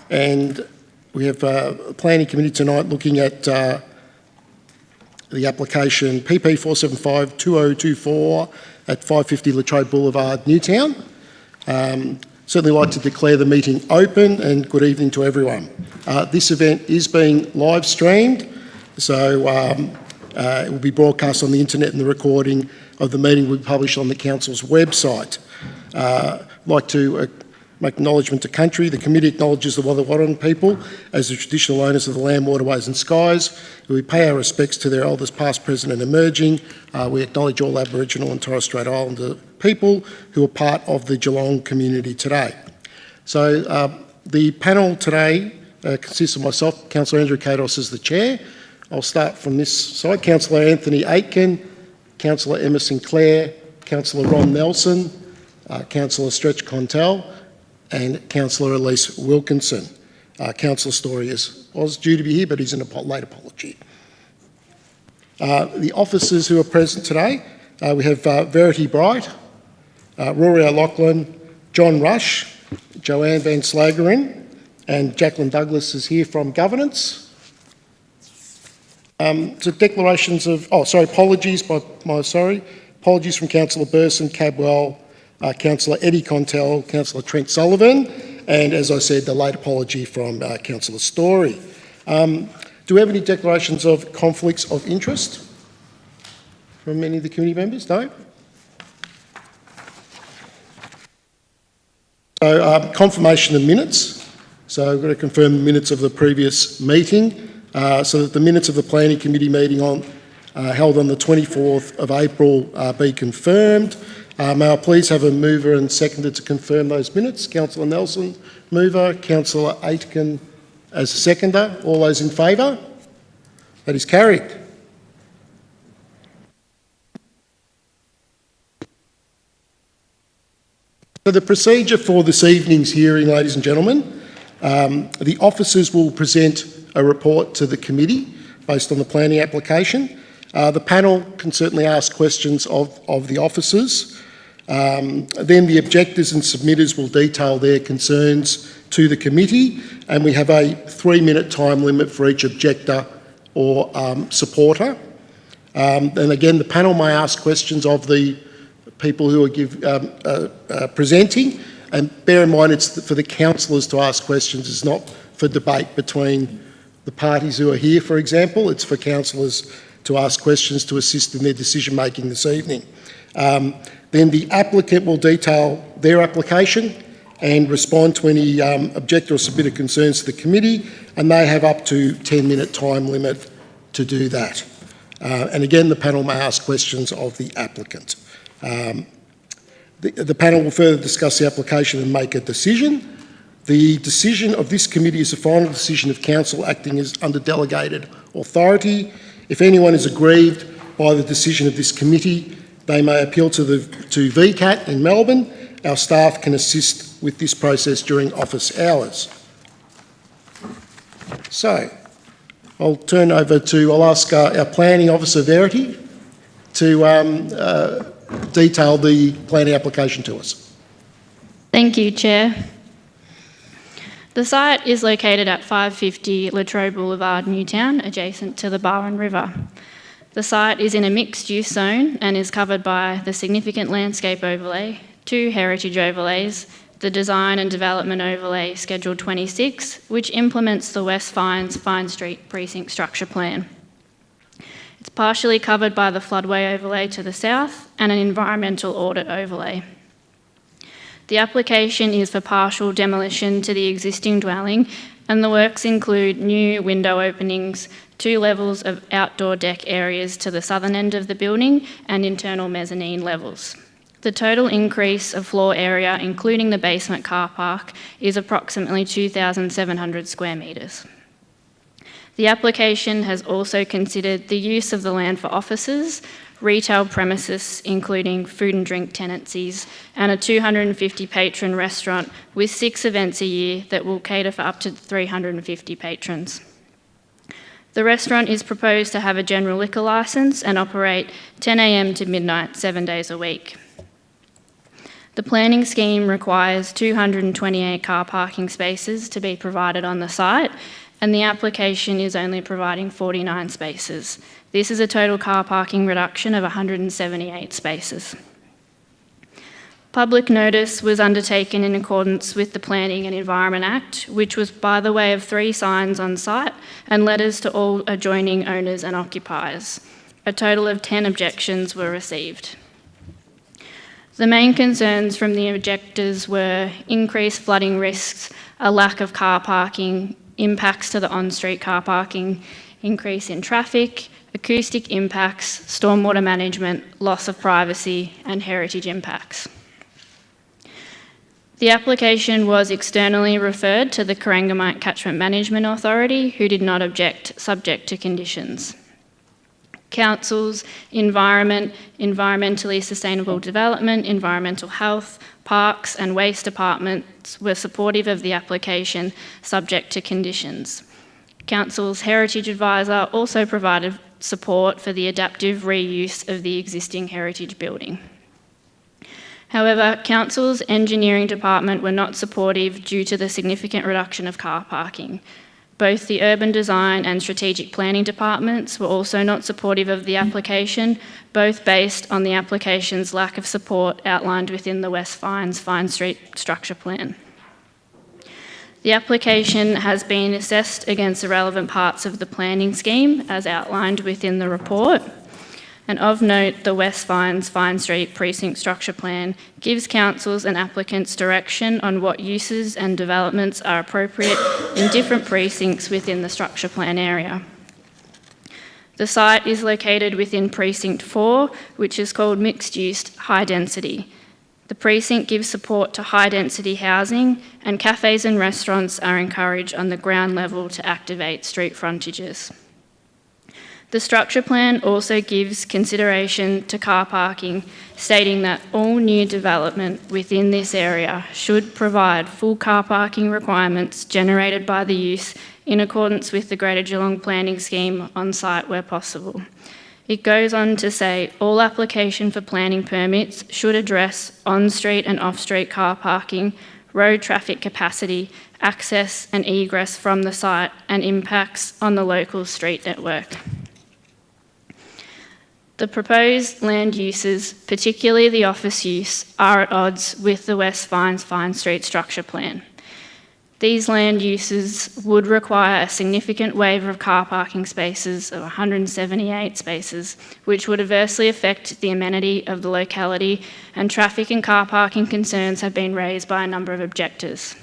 And we have a planning committee tonight looking at the application PP-475-2024 at 550 Latrobe Boulevard, Newtown. Certainly like to declare the meeting open, and good evening to everyone. This event is being live streamed, so it will be broadcast on the internet, and the recording of the meeting will be published on the Council's website. I'd like to make acknowledgement to country. The committee acknowledges the Wadawurrung people as the traditional owners of the land, waterways and skies. We pay our respects to their elders past, present and emerging. We acknowledge all Aboriginal and Torres Strait Islander people who are part of the Geelong community today. So the panel today consists of myself, Councillor Andrew Kados as the chair. I'll start from this side. Councillor Anthony Aitken, Councillor Emma Sinclair, Councillor Ron Nelson, Councillor Stretch Contell, and Councillor Elise Wilkinson. Councillor Story was due to be here, but he's in a late apology. The officers who are present today, we have Verity Bright, Rory O'Loughlin, John Rush, Joanne Van Slageren, and Jacqueline Douglas is here from Governance. So declarations of, apologies from Councillor Burson, Cabwell, Councillor Eddie Contell, Councillor Trent Sullivan, and as I said, the late apology from Councillor Story. Do we have any declarations of conflicts of interest from any of the committee members? No? So confirmation of minutes. So I've got to confirm the minutes of the previous meeting, so that the minutes of the planning committee meeting held on the 24th of April be confirmed. May I please have a mover and seconder to confirm those minutes? Councillor Nelson, mover. Councillor Aitken as seconder. All those in favour? That is carried. So the procedure for this evening's hearing, ladies and gentlemen, the officers will present a report to the committee based on the planning application. The panel can certainly ask questions of the officers. Then the objectors and submitters will detail their concerns to the committee, and we have a 3-minute time limit for each objector or supporter. And again, the panel may ask questions of the people who are presenting, and bear in mind it's for the councillors to ask questions. It's not for debate between the parties who are here, for example. It's for councillors to ask questions to assist in their decision making this evening. Then the applicant will detail their application and respond to any objector or submitted concerns to the committee, and they have up to 10-minute time limit to do that. And again, the panel may ask questions of the applicant. The panel will further discuss the application and make a decision. The decision of this committee is the final decision of council acting as under delegated authority. If anyone is aggrieved by the decision of this committee, they may appeal to VCAT in Melbourne. Our staff can assist with this process during office hours. So, I'll ask our planning officer, Verity, to detail the planning application to us. Thank you, Chair. The site is located at 550 Latrobe Boulevard, Newtown, adjacent to the Barwon River. The site is in a mixed-use zone and is covered by the significant landscape overlay, 2 heritage overlays, the design and development overlay Schedule 26, which implements the West Fines Fine Street Precinct Structure Plan. It's partially covered by the floodway overlay to the south and an environmental audit overlay. The application is for partial demolition to the existing dwelling, and the works include new window openings, 2 levels of outdoor deck areas to the southern end of the building, and internal mezzanine levels. The total increase of floor area, including the basement car park, is approximately 2,700 square metres. The application has also considered the use of the land for offices, retail premises including food and drink tenancies, and a 250 patron restaurant with 6 events a year that will cater for up to 350 patrons. The restaurant is proposed to have a general liquor licence and operate 10 a.m. to midnight 7 days a week. The planning scheme requires 228 car parking spaces to be provided on the site, and the application is only providing 49 spaces. This is a total car parking reduction of 178 spaces. Public notice was undertaken in accordance with the Planning and Environment Act, which was by the way of 3 signs on site and letters to all adjoining owners and occupiers. A total of 10 objections were received. The main concerns from the objectors were increased flooding risks, a lack of car parking, impacts to the on-street car parking, increase in traffic, acoustic impacts, stormwater management, loss of privacy, and heritage impacts. The application was externally referred to the Corangamite Catchment Management Authority, who did not object, subject to conditions. Councils, environment, environmentally sustainable development, environmental health, parks and waste departments were supportive of the application, subject to conditions. Council's heritage advisor also provided support for the adaptive reuse of the existing heritage building. However, Council's engineering department were not supportive due to the significant reduction of car parking. Both the urban design and strategic planning departments were also not supportive of the application, both based on the application's lack of support outlined within the West Fines Fine Street Structure Plan. The application has been assessed against the relevant parts of the planning scheme as outlined within the report. And of note, the West Fines Fine Street Precinct Structure Plan gives councils and applicants direction on what uses and developments are appropriate in different precincts within the structure plan area. The site is located within Precinct 4, which is called Mixed Use High Density. The precinct gives support to high density housing, and cafes and restaurants are encouraged on the ground level to activate street frontages. The structure plan also gives consideration to car parking, stating that all new development within this area should provide full car parking requirements generated by the use in accordance with the Greater Geelong Planning Scheme on site where possible. It goes on to say all application for planning permits should address on-street and off-street car parking, road traffic capacity, access and egress from the site, and impacts on the local street network. The proposed land uses, particularly the office use, are at odds with the West Fines Fine Street Structure Plan. These land uses would require a significant waiver of car parking spaces of 178 spaces, which would adversely affect the amenity of the locality, and traffic and car parking concerns have been raised by a number of objectors.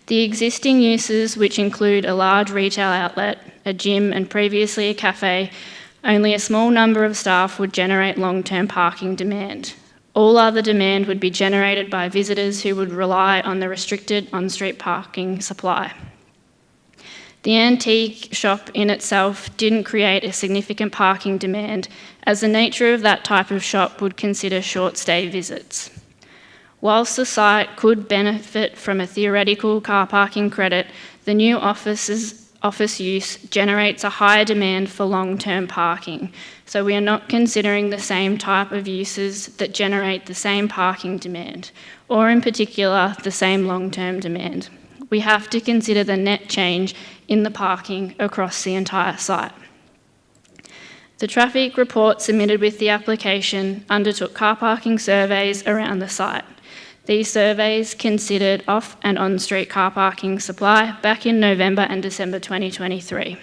The existing uses, which include a large retail outlet, a gym and previously a cafe, only a small number of staff would generate long-term parking demand. All other demand would be generated by visitors who would rely on the restricted on-street parking supply. The antique shop in itself didn't create a significant parking demand, as the nature of that type of shop would consider short-stay visits. Whilst the site could benefit from a theoretical car parking credit, the new office use generates a higher demand for long-term parking, so we are not considering the same type of uses that generate the same parking demand, or in particular, the same long-term demand. We have to consider the net change in the parking across the entire site. The traffic report submitted with the application undertook car parking surveys around the site. These surveys considered off and on-street car parking supply back in November and December 2023.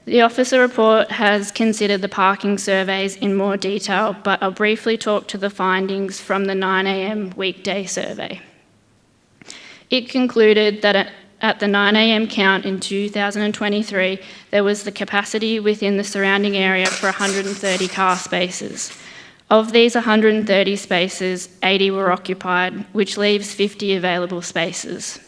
The officer report has considered the parking surveys in more detail, but I'll briefly talk to the findings from the 9 a.m. weekday survey. It concluded that at the 9 a.m. count in 2023, there was the capacity within the surrounding area for 130 car spaces. Of these 130 spaces, 80 were occupied, which leaves 50 available spaces.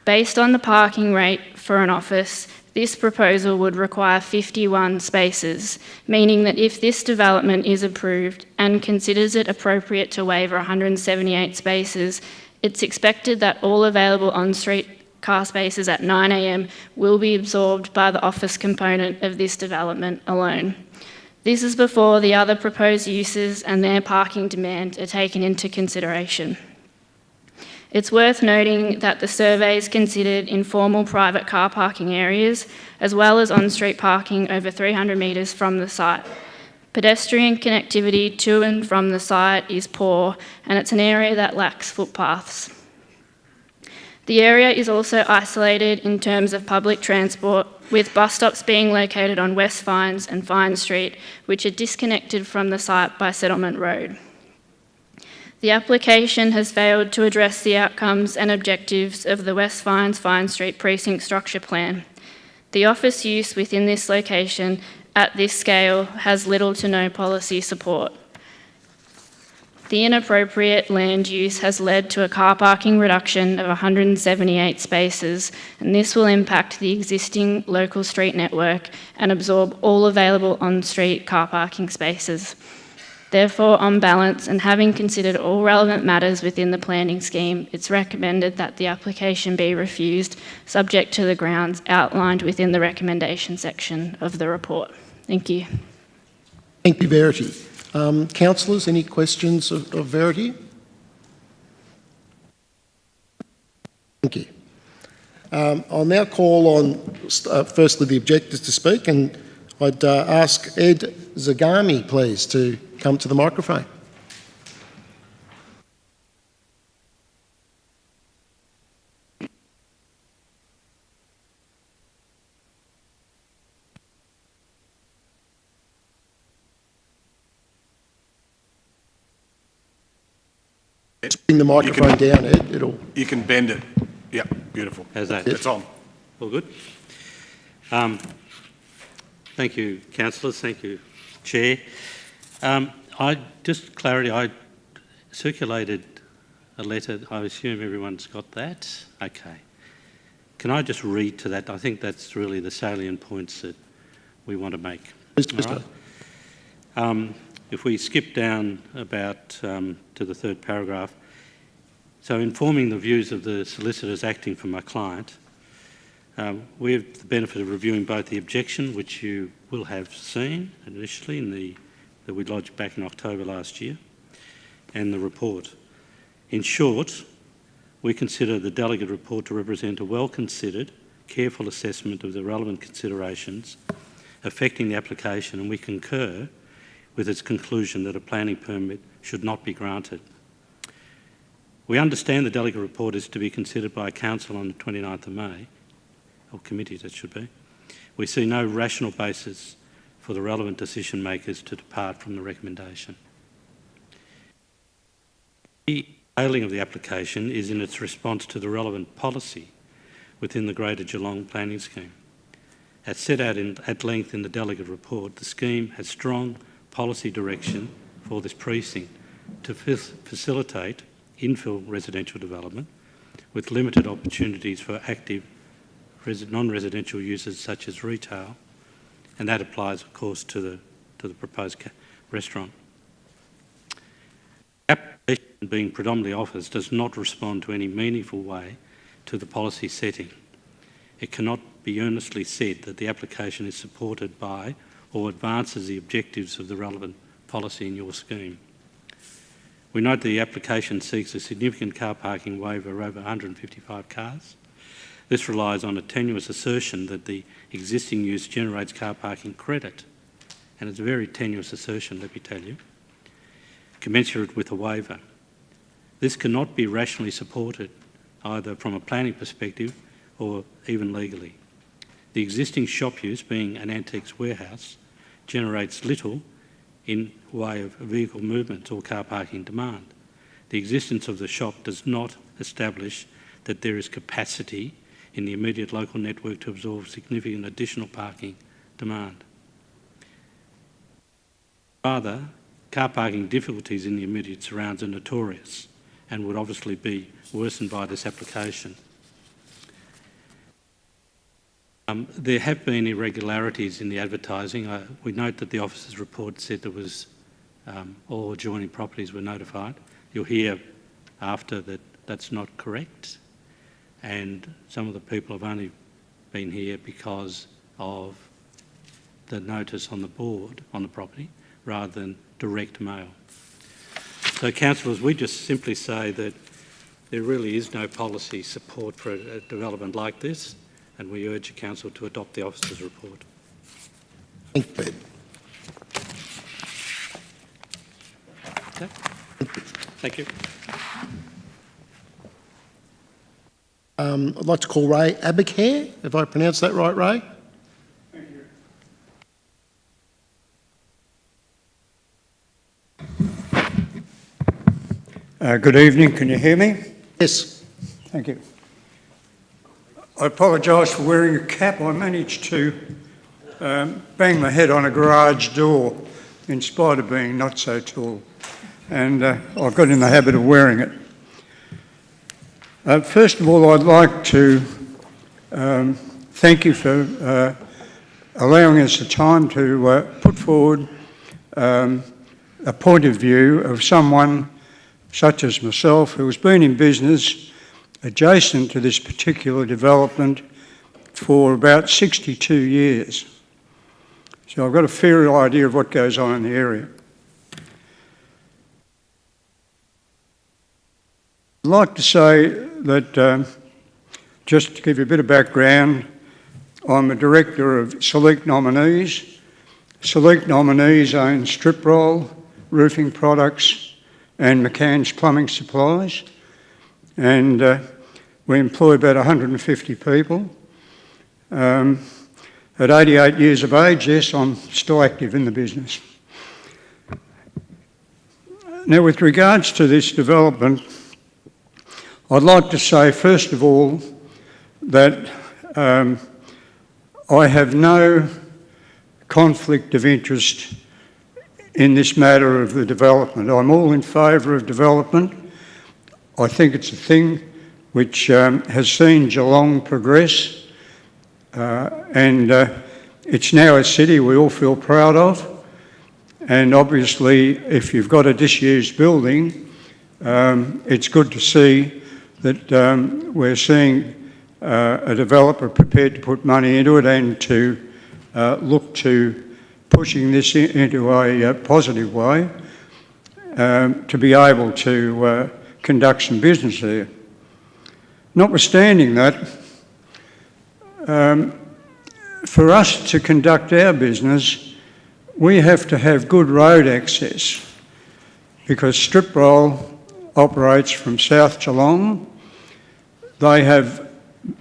Based on the parking rate for an office, this proposal would require 51 spaces, meaning that if this development is approved and considers it appropriate to waiver 178 spaces, it's expected that all available on-street car spaces at 9 a.m. will be absorbed by the office component of this development alone. This is before the other proposed uses and their parking demand are taken into consideration. It's worth noting that the surveys considered informal private car parking areas, as well as on-street parking over 300 metres from the site. Pedestrian connectivity to and from the site is poor, and it's an area that lacks footpaths. The area is also isolated in terms of public transport, with bus stops being located on West Fines and Fine Street, which are disconnected from the site by Settlement Road. The application has failed to address the outcomes and objectives of the West Fines Fine Street Precinct Structure Plan. The office use within this location at this scale has little to no policy support. The inappropriate land use has led to a car parking reduction of 178 spaces, and this will impact the existing local street network and absorb all available on-street car parking spaces. Therefore, on balance, and having considered all relevant matters within the planning scheme, it's recommended that the application be refused, subject to the grounds outlined within the recommendation section of the report. Thank you. Thank you, Verity. Councillors, any questions of Verity? Thank you. I'll now call on, firstly, the objectors to speak, and I'd ask Ed Zagami, please, to come to the microphone. Just bring the microphone down, Ed. You can bend it. Yeah, beautiful. How's that? It's on. All good? Thank you, councillors. Thank you, Chair. Just clarity, I circulated a letter. I assume everyone's got that? Okay. Can I just read to that? I think that's really the salient points that we want to make. Mr. Right? If we skip down about to the third paragraph, so informing the views of the solicitors acting for my client, we have the benefit of reviewing both the objection, which you will have seen initially that we lodged back in October last year, and the report. In short, we consider the delegate report to represent a well-considered, careful assessment of the relevant considerations affecting the application, and we concur with its conclusion that a planning permit should not be granted. We understand the delegate report is to be considered by Council on the 29th of May, or committee that should be. We see no rational basis for the relevant decision makers to depart from the recommendation. The failing of the application is in its response to the relevant policy within the Greater Geelong planning scheme. As set out at length in the delegate report, the scheme has strong policy direction for this precinct to facilitate infill residential development with limited opportunities for active non-residential uses such as retail, and that applies, of course, to the proposed restaurant. Application being predominantly office does not respond to any meaningful way to the policy setting. It cannot be earnestly said that the application is supported by or advances the objectives of the relevant policy in your scheme. We note the application seeks a significant car parking waiver over 155 cars. This relies on a tenuous assertion that the existing use generates car parking credit, and it's a very tenuous assertion, let me tell you, commensurate with a waiver. This cannot be rationally supported either from a planning perspective or even legally. The existing shop use, being an antiques warehouse, generates little in way of vehicle movement or car parking demand. The existence of the shop does not establish that there is capacity in the immediate local network to absorb significant additional parking demand. Rather, car parking difficulties in the immediate surrounds are notorious and would obviously be worsened by this application. There have been irregularities in the advertising. We note that the officer's report said there was all adjoining properties were notified. You'll hear after that that's not correct, and some of the people have only been here because of the notice on the board, on the property, rather than direct mail. So, councillors, we just simply say that there really is no policy support for a development like this, and we urge the council to adopt the officer's report. Thank you, Ed. Okay. Thank you. I'd like to call Ray Abacare, if I pronounced that right, Ray? Thank you. Good evening, can you hear me? Yes. Thank you. I apologise for wearing a cap. I managed to bang my head on a garage door in spite of being not so tall, and I've got in the habit of wearing it. First of all, I'd like to thank you for allowing us the time to put forward a point of view of someone such as myself who has been in business adjacent to this particular development for about 62 years. So I've got a fair idea of what goes on in the area. I'd like to say that, just to give you a bit of background, I'm a director of Select Nominees. Select Nominees own Strip Roll, Roofing Products and McCann's Plumbing Supplies, and we employ about 150 people. At 88 years of age, yes, I'm still active in the business. Now, with regards to this development, I'd like to say, first of all, that I have no conflict of interest in this matter of the development. I'm all in favour of development. I think it's a thing which has seen Geelong progress, and it's now a city we all feel proud of. And obviously, if you've got a disused building, it's good to see that we're seeing a developer prepared to put money into it and to look to pushing this into a positive way to be able to conduct some business there. Notwithstanding that, for us to conduct our business, we have to have good road access, because Strip Roll operates from South Geelong. They have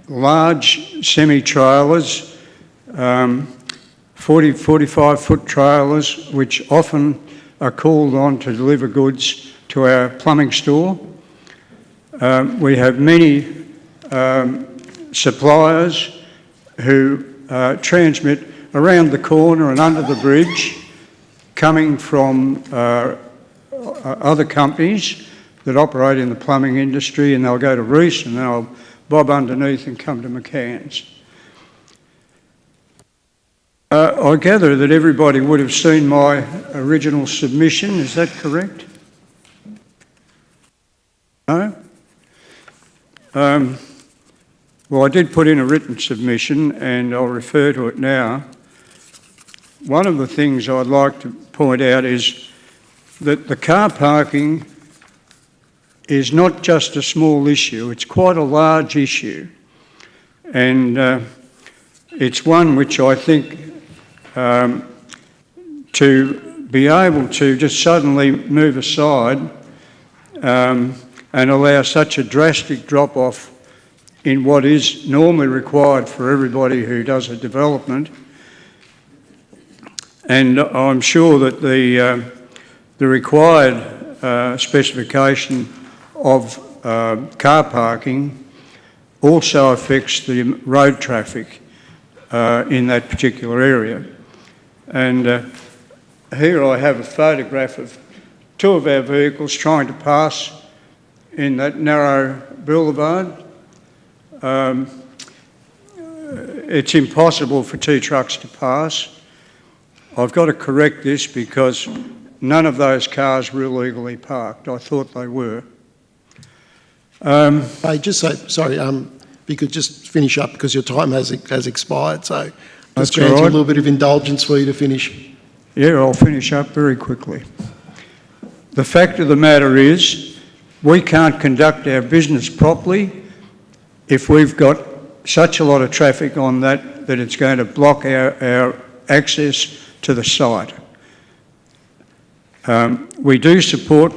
large semi-trailers, 45-foot trailers, which often are called on to deliver goods to our plumbing store. We have many suppliers who transmit around the corner and under the bridge, coming from other companies that operate in the plumbing industry, and they'll go to Reece and they'll bob underneath and come to McCann's. I gather that everybody would have seen my original submission, is that correct? No? Well, I did put in a written submission and I'll refer to it now. One of the things I'd like to point out is that the car parking is not just a small issue, it's quite a large issue. And it's one which I think to be able to just suddenly move aside and allow such a drastic drop-off in what is normally required for everybody who does a development. And I'm sure that the required specification of car parking also affects the road traffic in that particular area. And here I have a photograph of two of our vehicles trying to pass in that narrow boulevard. It's impossible for two trucks to pass. I've got to correct this because none of those cars were illegally parked. I thought they were. If you could just finish up because your time has expired. So Just That's grant all you a right. little bit of indulgence for you to finish. Yeah, I'll finish up very quickly. The fact of the matter is, we can't conduct our business properly if we've got such a lot of traffic on that it's going to block our access to the site. We do support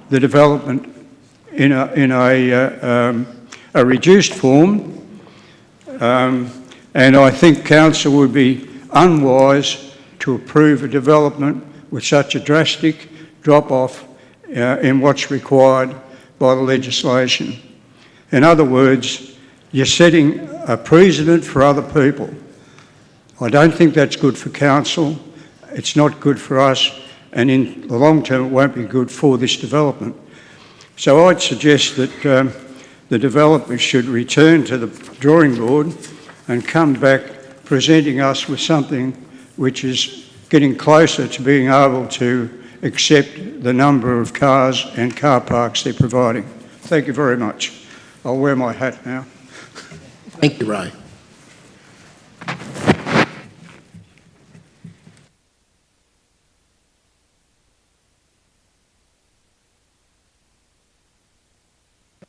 the development in a reduced form, and I think council would be unwise to approve a development with such a drastic drop-off in what's required by the legislation. In other words, you're setting a precedent for other people. I don't think that's good for council, it's not good for us, and in the long term it won't be good for this development. So I'd suggest that the developer should return to the drawing board and come back presenting us with something which is getting closer to being able to accept the number of cars and car parks they're providing. Thank you very much. I'll wear my hat now. Thank you, Ray.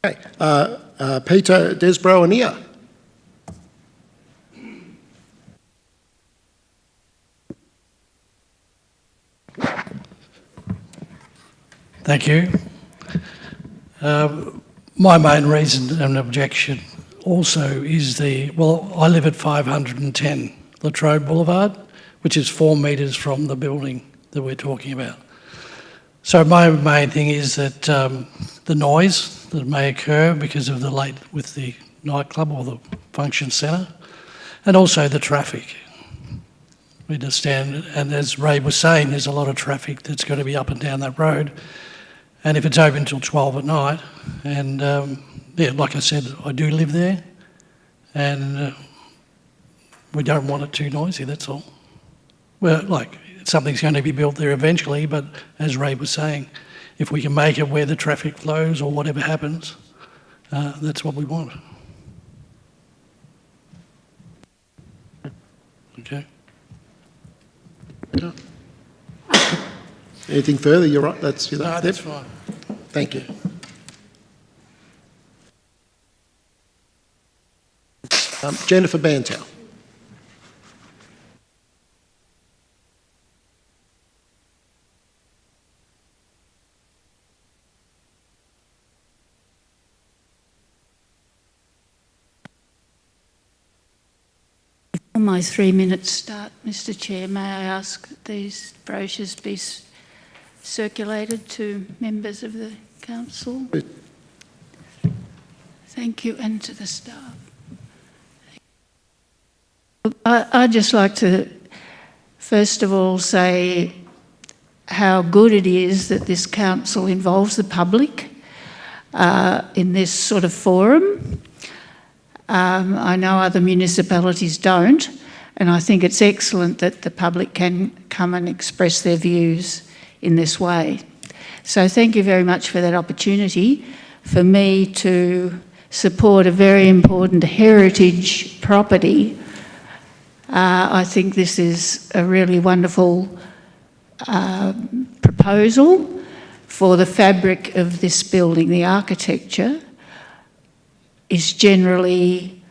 Okay, Peter Desbro-Ania. Thank you. My main reason and objection also is I live at 510 Latrobe Boulevard, which is 4 metres from the building that we're talking about. So my main thing is that the noise that may occur because of with the nightclub or the function centre, and also the traffic. We understand, and as Ray was saying, there's a lot of traffic that's going to be up and down that road. And if it's open until 12 at night, and yeah, like I said, I do live there, and we don't want it too noisy, that's all. Well, like, something's going to be built there eventually, but as Ray was saying, if we can make it where the traffic flows or whatever happens, that's what we want. Okay. Anything further? You're right, that's No, that's fine. Thank you. Jennifer Bantow. On my 3 minutes start, Mr. Chair, may I ask that these brochures be circulated to members of the council? Thank you, and to the staff. I'd just like to, first of all, say how good it is that this council involves the public in this sort of forum. I know other municipalities don't, and I think it's excellent that the public can come and express their views in this way. So thank you very much for that opportunity for me to support a very important heritage property. I think this is a really wonderful proposal for the fabric of this building. The architecture is generally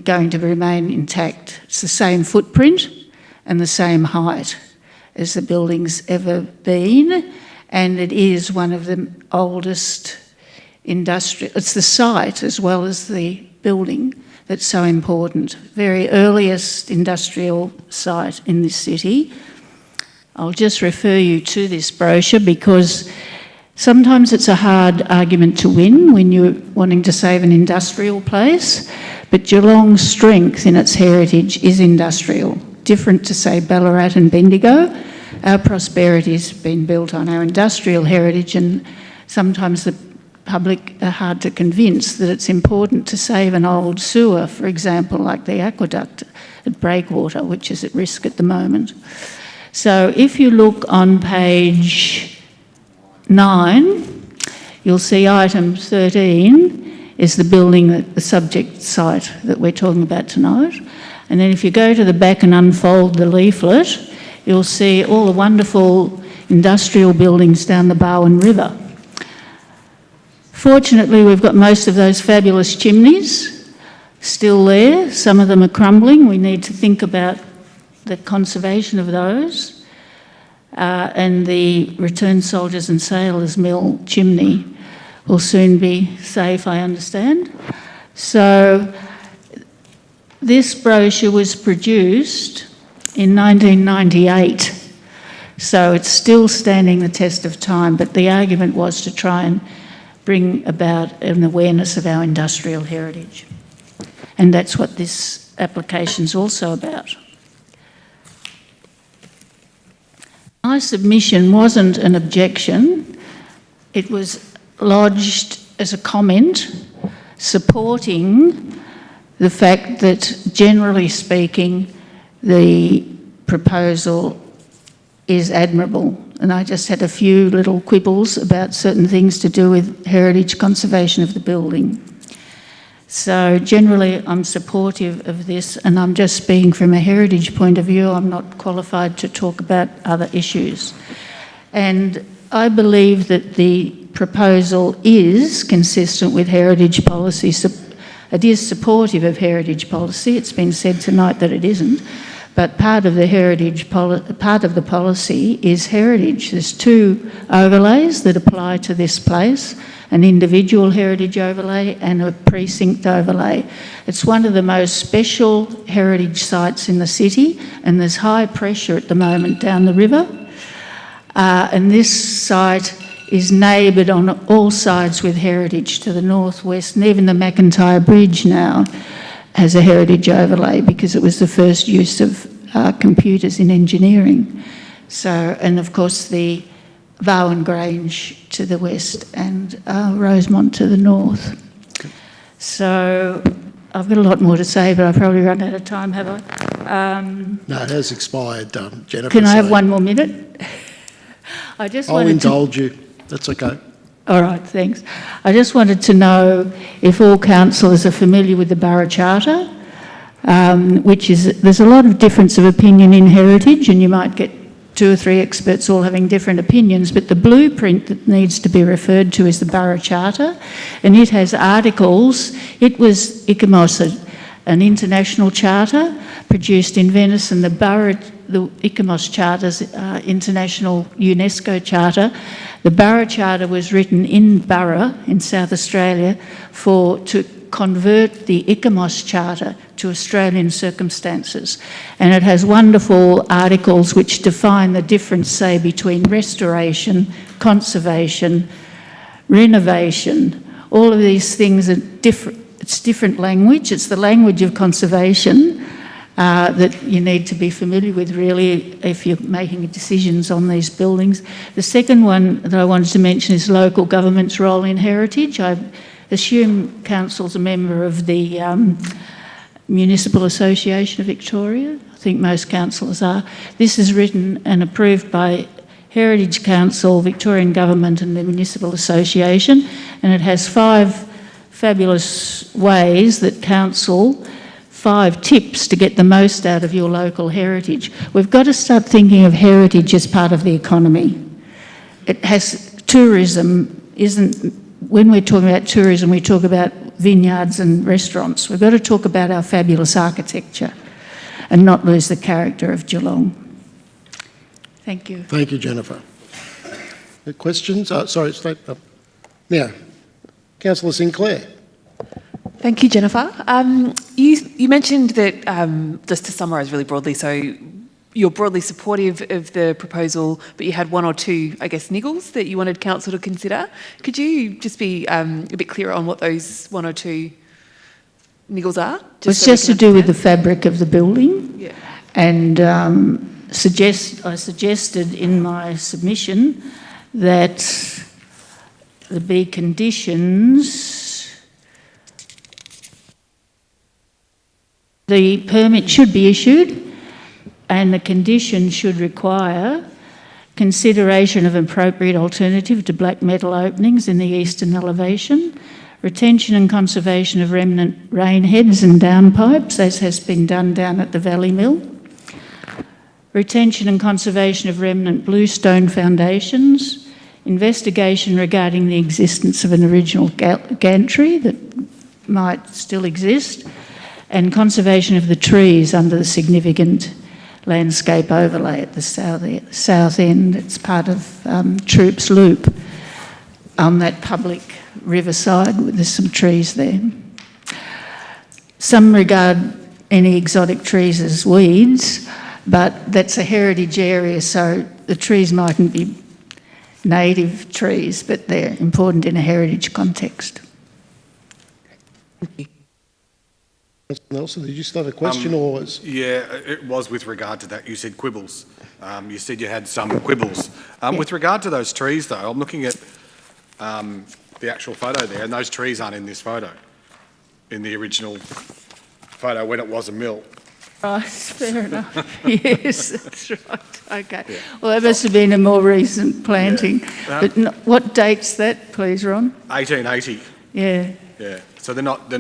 going to remain intact. It's the same footprint and the same height as the building's ever been, and it is one of the oldest industrial, it's the site as well as the building that's so important. Very earliest industrial site in this city. I'll just refer you to this brochure because sometimes it's a hard argument to win when you're wanting to save an industrial place, but Geelong's strength in its heritage is industrial, different to, say, Ballarat and Bendigo. Our prosperity has been built on our industrial heritage, and sometimes the public are hard to convince that it's important to save an old sewer, for example, like the aqueduct at Breakwater, which is at risk at the moment. So if you look on page 9, you'll see item 13 is the building, that the subject site that we're talking about tonight. And then if you go to the back and unfold the leaflet, you'll see all the wonderful industrial buildings down the Barwon River. Fortunately, we've got most of those fabulous chimneys still there. Some of them are crumbling. We need to think about the conservation of those. And the Returned Soldiers and Sailors Mill chimney will soon be safe, I understand. So this brochure was produced in 1998. So it's still standing the test of time, but the argument was to try and bring about an awareness of our industrial heritage. And that's what this application's also about. My submission wasn't an objection. It was lodged as a comment supporting the fact that, generally speaking, the proposal is admirable. And I just had a few little quibbles about certain things to do with heritage conservation of the building. So generally I'm supportive of this, and I'm just speaking from a heritage point of view. I'm not qualified to talk about other issues. And I believe that the proposal is consistent with heritage policy. It is supportive of heritage policy. It's been said tonight that it isn't. But part of the policy is heritage. There's two overlays that apply to this place, an individual heritage overlay and a precinct overlay. It's one of the most special heritage sites in the city, and there's high pressure at the moment down the river. And this site is neighboured on all sides with heritage to the northwest, and even the McIntyre Bridge now has a heritage overlay because it was the first use of computers in engineering. So, and of course the Barwon Grange to the west and Rosemont to the north. So I've got a lot more to say, but I've probably run out of time, have I? No, it has expired, Jennifer. Can I have one more minute? I just I'll indulge you. That's okay. All right, thanks. I just wanted to know if all councillors are familiar with the Borough Charter, which is, there's a lot of difference of opinion in heritage, and you might get 2 or 3 experts all having different opinions, but the blueprint that needs to be referred to is the Borough Charter, and it has articles. It was ICOMOS, an international charter produced in Venice, and the ICOMOS Charter's international UNESCO charter. The Borough Charter was written in Borough in South Australia to convert the ICOMOS Charter to Australian circumstances. And it has wonderful articles which define the difference, say, between restoration, conservation, renovation. All of these things are different. It's different language. It's the language of conservation that you need to be familiar with, really, if you're making decisions on these buildings. The second one that I wanted to mention is local government's role in heritage. I assume Council's a member of the Municipal Association of Victoria. I think most councillors are. This is written and approved by Heritage Council, Victorian Government and the Municipal Association, and it has 5 fabulous ways that Council, 5 tips to get the most out of your local heritage. We've got to start thinking of heritage as part of the economy. It has tourism, when we're talking about tourism, we talk about vineyards and restaurants. We've got to talk about our fabulous architecture and not lose the character of Geelong. Thank you. Thank you, Jennifer. Questions? Sorry, now, Councillor Sinclair. Thank you, Jennifer. You mentioned that, just to summarise really broadly, so you're broadly supportive of the proposal, but you had 1 or 2, I guess, niggles that you wanted council to consider. Could you just be a bit clearer on what those 1 or 2 niggles are? It's just to do with the fabric of the building. Yeah. And I suggested in my submission that there be conditions. The permit should be issued, and the condition should require consideration of an appropriate alternative to black metal openings in the eastern elevation, retention and conservation of remnant rain heads and downpipes, as has been done down at the Valley Mill, retention and conservation of remnant bluestone foundations, investigation regarding the existence of an original gantry that might still exist, and conservation of the trees under the significant landscape overlay at the south end. It's part of Troops Loop on that public riverside. There's some trees there. Some regard any exotic trees as weeds, but that's a heritage area, so the trees mightn't be native trees, but they're important in a heritage context. Councillor Nelson, did you still have a question or was... Yeah, it was with regard to that. You said quibbles. You said you had some quibbles. With regard to those trees, though, I'm looking at the actual photo there, and those trees aren't in this photo, in the original photo when it was a mill. Right, fair enough. Yes, that's right. Okay. Yeah. Well, that must have been a more recent planting. Yeah. But what date's that, please, Ron? 1880. Yeah. Yeah. So they're not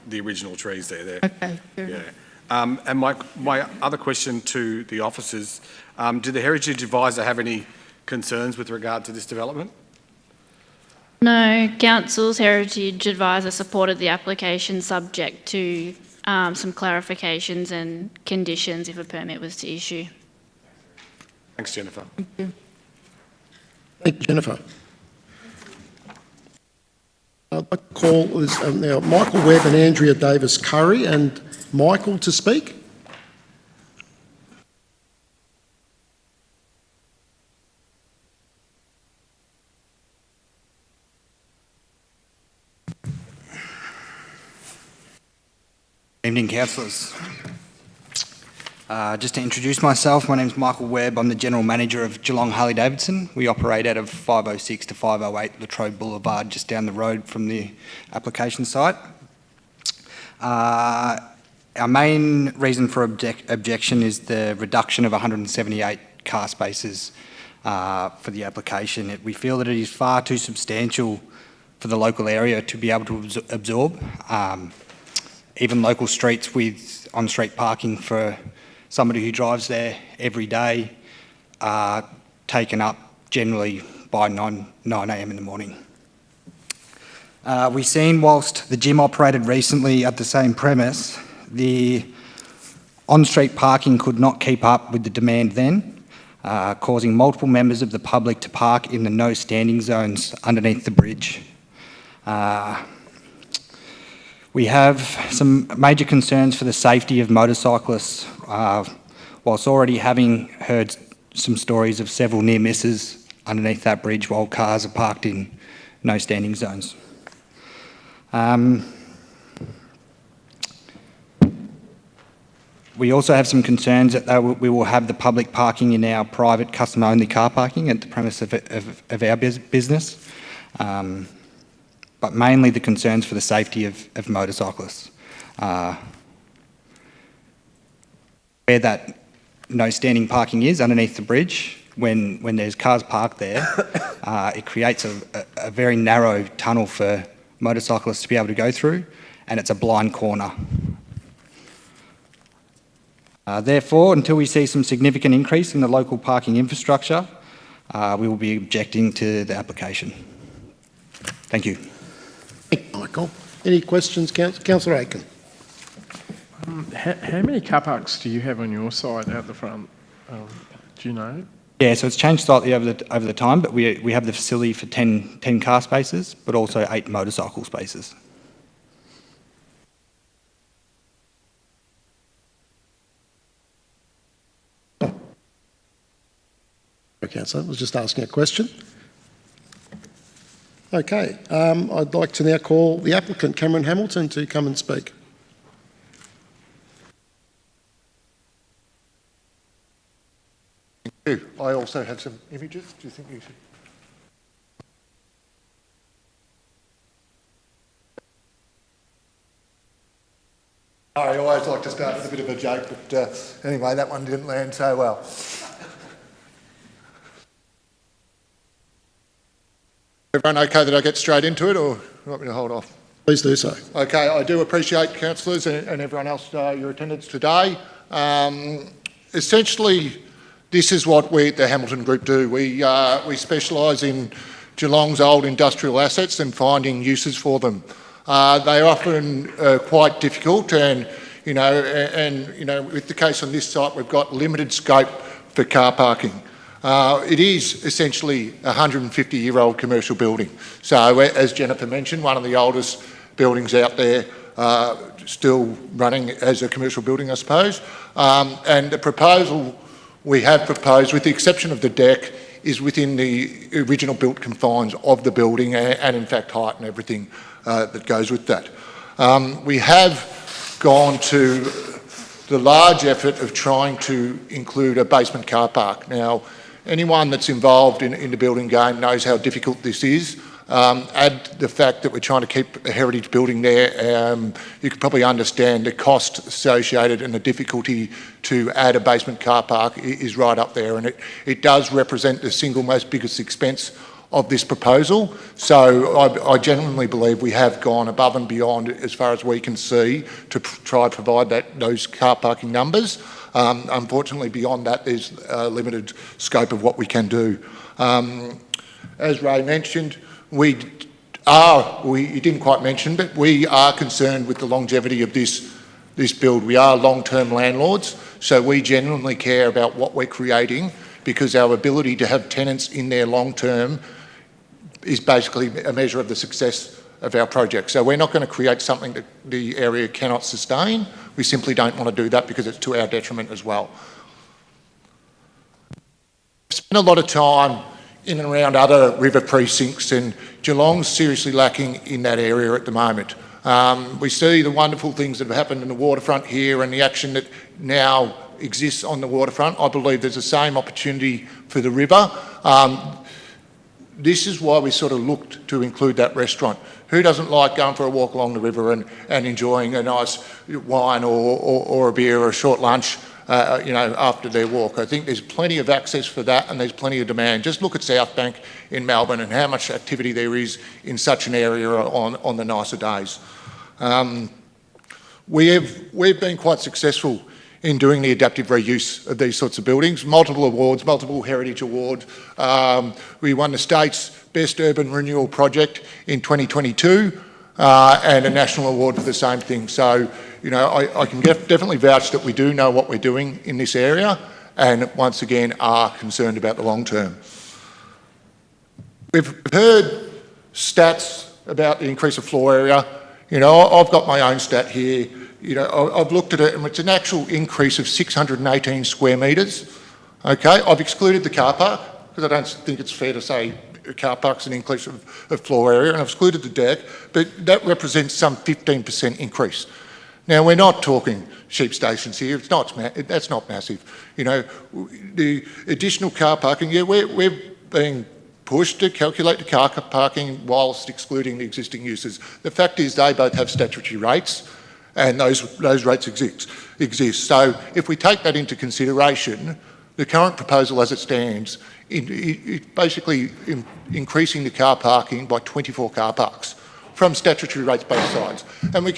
the original trees there. Okay. Fair enough. And my other question to the officers: did the Heritage Advisor have any concerns with regard to this development? No, Council's Heritage Advisor supported the application subject to some clarifications and conditions if a permit was to issue. Thanks, Jennifer. Thank you. Thank you, Jennifer. I'd like to call this, now Michael Webb and Andrea Davis-Curry, and Michael to speak. Evening, councillors. Just to introduce myself, my name's Michael Webb. I'm the General Manager of Geelong Harley-Davidson. We operate out of 506 to 508 Latrobe Boulevard, just down the road from the application site. Our main reason for objection is the reduction of 178 car spaces for the application. We feel that it is far too substantial for the local area to be able to absorb. Even local streets with on-street parking for somebody who drives there every day are taken up generally by 9 a.m. in the morning. We've seen whilst the gym operated recently at the same premise, the on-street parking could not keep up with the demand then, causing multiple members of the public to park in the no standing zones underneath the bridge. We have some major concerns for the safety of motorcyclists, whilst already having heard some stories of several near misses underneath that bridge while cars are parked in no standing zones. We also have some concerns that we will have the public parking in our private customer-only car parking at the premise of our business. But mainly the concerns for the safety of motorcyclists. Where that no standing parking is underneath the bridge, when there's cars parked there, it creates a very narrow tunnel for motorcyclists to be able to go through, and it's a blind corner. Therefore, until we see some significant increase in the local parking infrastructure, we will be objecting to the application. Thank you. Thank you, Michael. Any questions, Councillor Aiken? How many car parks do you have on your side out the front? Do you know? Yeah, so it's changed slightly over the time, but we have the facility for 10 car spaces, but also 8 motorcycle spaces. Councillor, I was just asking a question. Okay, I'd like to now call the applicant, Cameron Hamilton, to come and speak. Thank you. I also have some images. Do you think you should? I always like to start with a bit of a joke, but anyway, that one didn't land so well. Everyone okay that I get straight into it, or you want me to hold off? Please do so. Okay, I do appreciate councillors and everyone else your attendance today. Essentially, this is what we at the Hamilton Group do. We specialise in Geelong's old industrial assets and finding uses for them. They are often quite difficult, and with the case on this site, we've got limited scope for car parking. It is essentially a 150-year-old commercial building. So, as Jennifer mentioned, one of the oldest buildings out there, still running as a commercial building, I suppose. And the proposal we have proposed, with the exception of the deck, is within the original built confines of the building and in fact height and everything that goes with that. We have gone to the large effort of trying to include a basement car park. Now, anyone that's involved in the building game knows how difficult this is. Add the fact that we're trying to keep a heritage building there, you could probably understand the cost associated and the difficulty to add a basement car park is right up there, and it does represent the single most biggest expense of this proposal. So I genuinely believe we have gone above and beyond as far as we can see to try and provide those car parking numbers. Unfortunately, beyond that, there's a limited scope of what we can do. As Ray mentioned, you didn't quite mention, but we are concerned with the longevity of this build. We are long-term landlords, so we genuinely care about what we're creating, because our ability to have tenants in there long-term is basically a measure of the success of our project. So we're not going to create something that the area cannot sustain. We simply don't want to do that because it's to our detriment as well. I've spent a lot of time in and around other river precincts, and Geelong's seriously lacking in that area at the moment. We see the wonderful things that have happened in the waterfront here and the action that now exists on the waterfront. I believe there's the same opportunity for the river. This is why we sort of looked to include that restaurant. Who doesn't like going for a walk along the river and enjoying a nice wine or a beer or a short lunch after their walk? I think there's plenty of access for that, and there's plenty of demand. Just look at South Bank in Melbourne and how much activity there is in such an area on the nicer days. We've been quite successful in doing the adaptive reuse of these sorts of buildings. Multiple awards, multiple heritage awards. We won the state's Best Urban Renewal Project in 2022 and a national award for the same thing. So, I can definitely vouch that we do know what we're doing in this area, and once again are concerned about the long term. We've heard stats about the increase of floor area. I've got my own stat here. I've looked at it, and it's an actual increase of 618 square metres. Okay, I've excluded the car park because I don't think it's fair to say a car park's an increase of floor area, and I've excluded the deck, but that represents some 15% increase. Now, we're not talking sheep stations here. That's not massive. The additional car parking, we're being pushed to calculate the car parking whilst excluding the existing uses. The fact is they both have statutory rates, and those rates exist. So if we take that into consideration, the current proposal as it stands, basically increasing the car parking by 24 car parks from statutory rates both sides. And we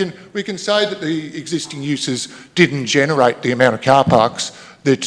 can say that the existing uses didn't generate the amount of car parks that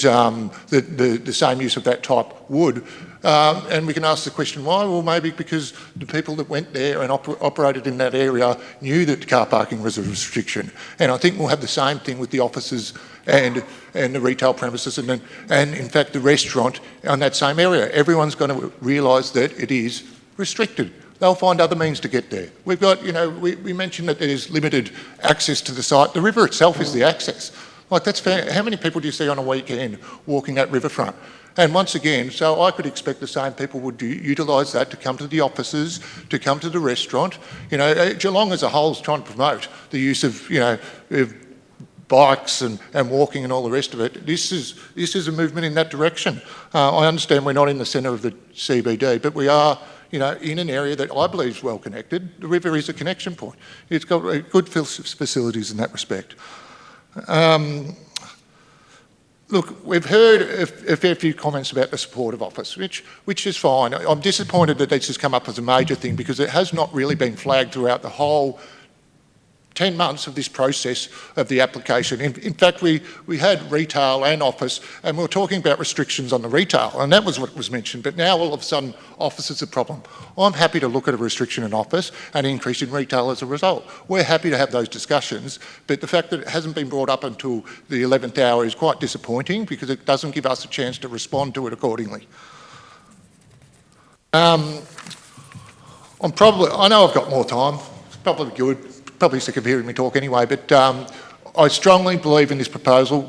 the same use of that type would. And we can ask the question why? Well, maybe because the people that went there and operated in that area knew that car parking was a restriction. And I think we'll have the same thing with the offices and the retail premises and in fact the restaurant on that same area. Everyone's going to realise that it is restricted. They'll find other means to get there. We've got, we mentioned that there's limited access to the site. The river itself is the access. Like, that's fair. How many people do you see on a weekend walking that riverfront? And once again, so I could expect the same people would utilise that to come to the offices, to come to the restaurant. Geelong as a whole is trying to promote the use of, of bikes and walking and all the rest of it. This is a movement in that direction. I understand we're not in the centre of the CBD, but we are, in an area that I believe is well connected. The river is a connection point. It's got good facilities in that respect. Look, we've heard a fair few comments about the supportive office, which is fine. I'm disappointed that this has come up as a major thing because it has not really been flagged throughout the whole 10 months of this process of the application. In fact, we had retail and office, and we were talking about restrictions on the retail, and that was what was mentioned, but now all of a sudden office is a problem. I'm happy to look at a restriction in office and an increase in retail as a result. We're happy to have those discussions, but the fact that it hasn't been brought up until the 11th hour is quite disappointing because it doesn't give us a chance to respond to it accordingly. I know I've got more time, it's probably good. Probably sick of hearing me talk anyway, but I strongly believe in this proposal.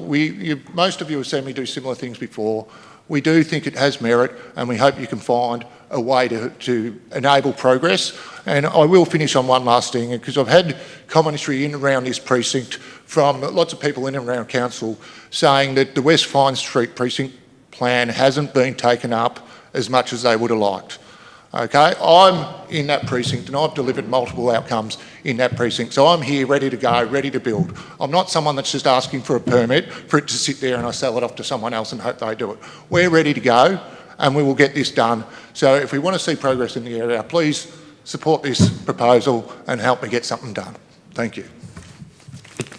Most of you have seen me do similar things before. We do think it has merit, and we hope you can find a way to enable progress. And I will finish on one last thing, because I've had commentary in and around this precinct from lots of people in and around council saying that the West Fine Street precinct plan hasn't been taken up as much as they would have liked. Okay, I'm in that precinct and I've delivered multiple outcomes in that precinct. So I'm here ready to go, ready to build. I'm not someone that's just asking for a permit for it to sit there and I sell it off to someone else and hope they do it. We're ready to go and we will get this done. So if we want to see progress in the area, please support this proposal and help me get something done. Thank you.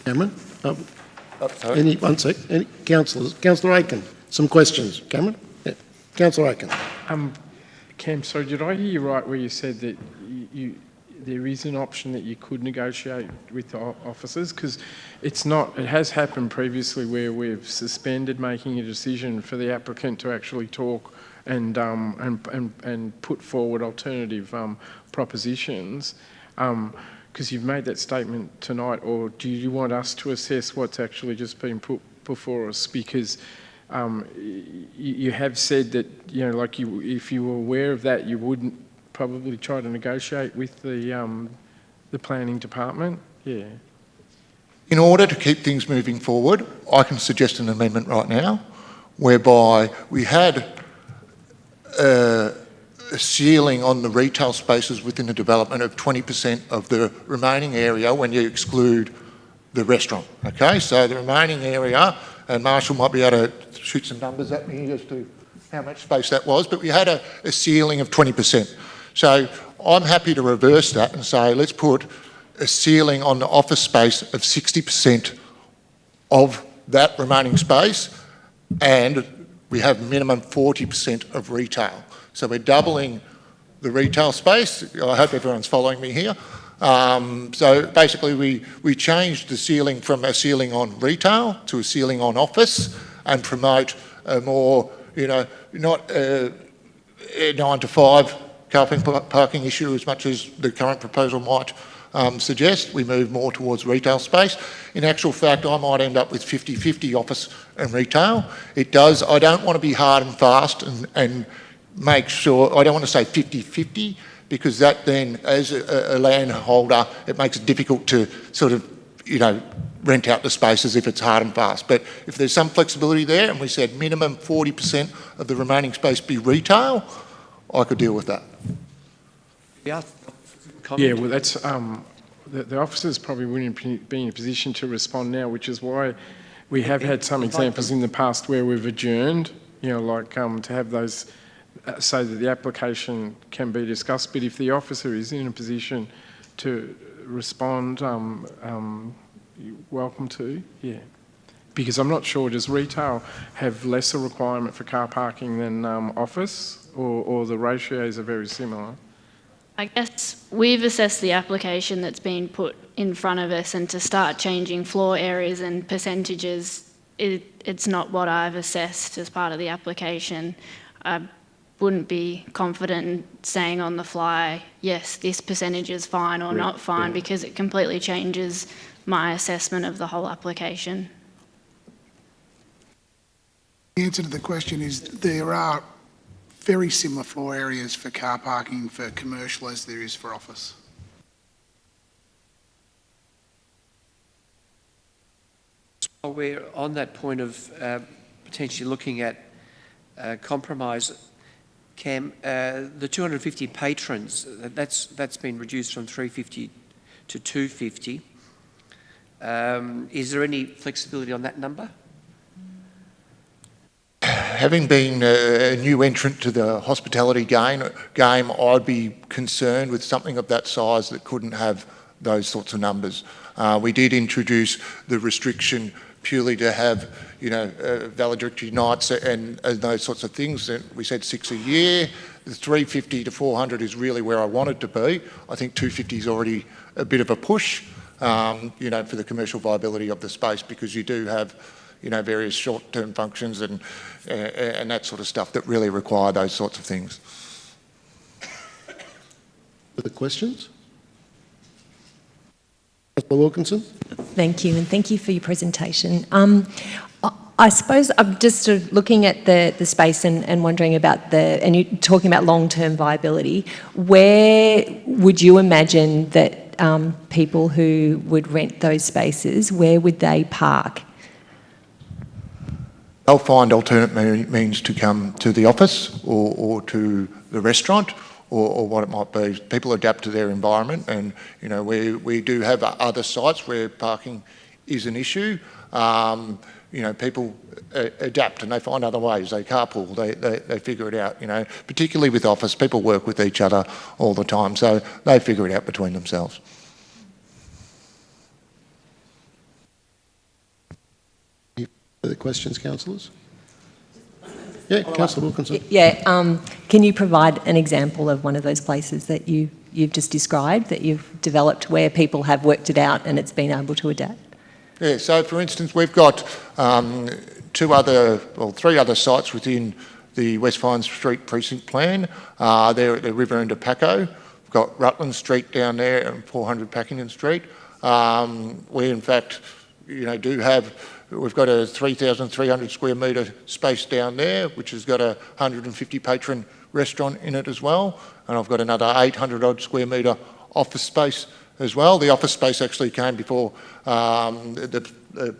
Cameron? One sec. Any councillors? Councillor Aiken, some questions. Cameron? Yeah. Councillor Aiken. Cam, sorry, did I hear you right where you said that there is an option that you could negotiate with the officers? Because it has happened previously where we've suspended making a decision for the applicant to actually talk and put forward alternative propositions. Because you've made that statement tonight, or do you want us to assess what's actually just been put before us? Because you have said that, if you were aware of that, you wouldn't probably try to negotiate with the planning department. Yeah. In order to keep things moving forward, I can suggest an amendment right now whereby we had a ceiling on the retail spaces within the development of 20% of the remaining area when you exclude the restaurant. Okay, so the remaining area, and Marshall might be able to shoot some numbers at me as to how much space that was, but we had a ceiling of 20%. So I'm happy to reverse that and say, let's put a ceiling on the office space of 60% of that remaining space, and we have minimum 40% of retail. So we're doubling the retail space. I hope everyone's following me here. So basically we changed the ceiling from a ceiling on retail to a ceiling on office and promote a more, not a 9 to 5 car parking issue as much as the current proposal might suggest. We move more towards retail space. In actual fact, I might end up with 50-50 office and retail. I don't want to be hard and fast and make sure, I don't want to say 50-50, because that then, as a landholder, it makes it difficult to sort of, rent out the spaces if it's hard and fast. But if there's some flexibility there, and we said minimum 40% of the remaining space be retail, I could deal with that. Yeah, well, that's the officers probably wouldn't be in a position to respond now, which is why we have had some examples in the past where we've adjourned, to have those, so that the application can be discussed. But if the officer is in a position to respond, you're welcome to, yeah. Because I'm not sure, does retail have lesser requirement for car parking than office, or the ratios are very similar? I guess we've assessed the application that's been put in front of us, and to start changing floor areas and percentages, it's not what I've assessed as part of the application. I wouldn't be confident in saying on the fly, yes, this percentage is fine or not fine, because it completely changes my assessment of the whole application. The answer to the question is there are very similar floor areas for car parking for commercial as there is for office. While we're on that point of potentially looking at compromise, Cam, the 250 patrons, that's been reduced from 350 to 250. Is there any flexibility on that number? Having been a new entrant to the hospitality game, I'd be concerned with something of that size that couldn't have those sorts of numbers. We did introduce the restriction purely to have, valedictory nights and those sorts of things. And we said 6 a year. The 350 to 400 is really where I wanted to be. I think 250 is already a bit of a push, for the commercial viability of the space, because you do have, various short-term functions and that sort of stuff that really require those sorts of things. Further questions? Councillor Wilkinson? Thank you, and thank you for your presentation. I suppose I'm just sort of looking at the space and wondering about and you're talking about long-term viability. Where would you imagine that people who would rent those spaces, where would they park? They'll find alternate means to come to the office or to the restaurant or what it might be. People adapt to their environment, and we do have other sites where parking is an issue. People adapt and they find other ways. They carpool, they figure it out, particularly with office. People work with each other all the time, so they figure it out between themselves. Any further questions, councillors? Yeah, Councillor Wilkinson. Yeah, can you provide an example of one of those places that you've just described, that you've developed, where people have worked it out and it's been able to adapt? Yeah, so for instance, we've got 3 other sites within the West Vine Street precinct plan. They're at the river end of Paco. We've got Rutland Street down there and 400 Packington Street. We in fact, do have, we've got a 3,300 square metre space down there, which has got a 150 patron restaurant in it as well. And I've got another 800 odd square metre office space as well. The office space actually came before the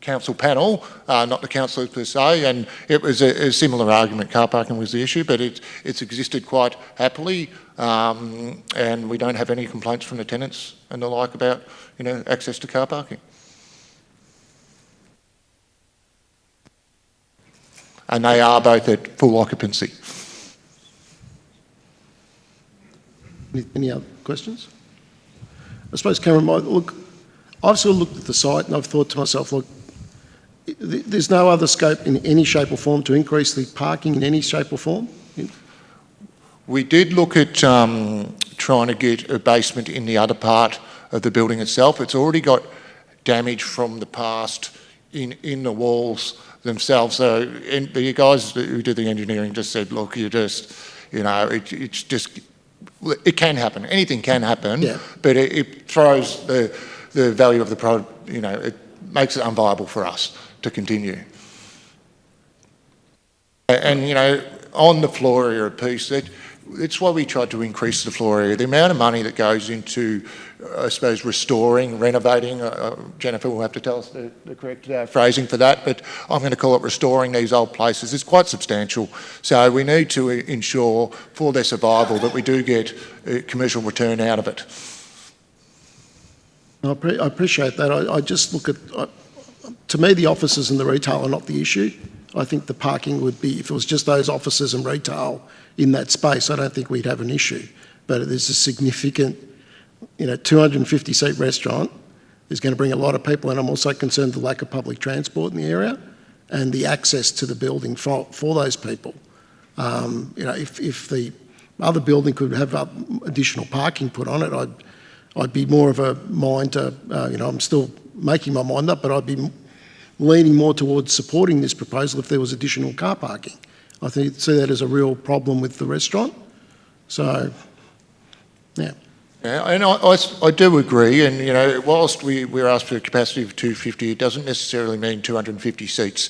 council panel, not the councillors per se, and it was a similar argument. Car parking was the issue, but it's existed quite happily, and we don't have any complaints from the tenants and the like about access to car parking. And they are both at full occupancy. Any other questions? I suppose, Cameron, look, I've sort of looked at the site and I've thought to myself, look, there's no other scope in any shape or form to increase the parking in any shape or form? We did look at trying to get a basement in the other part of the building itself. It's already got damage from the past in the walls themselves. So the guys who did the engineering just said, look, it's just, it can happen. Anything can happen, yeah. But it throws the value of the product, it makes it unviable for us to continue. And, on the floor area piece, it's why we tried to increase the floor area. The amount of money that goes into, I suppose, restoring, renovating, Jennifer will have to tell us the correct phrasing for that, but I'm going to call it restoring these old places. It's quite substantial. So we need to ensure for their survival that we do get a commercial return out of it. I appreciate that. I just look at, to me, the offices and the retail are not the issue. I think the parking would be, if it was just those offices and retail in that space, I don't think we'd have an issue. But there's a significant, 250-seat restaurant is going to bring a lot of people, and I'm also concerned the lack of public transport in the area and the access to the building for those people. If the other building could have additional parking put on it, I'd be more of a mind to, I'm still making my mind up, but I'd be leaning more towards supporting this proposal if there was additional car parking. I see that as a real problem with the restaurant. So, yeah. Yeah, and I do agree, and whilst we're asked for a capacity of 250, it doesn't necessarily mean 250 seats.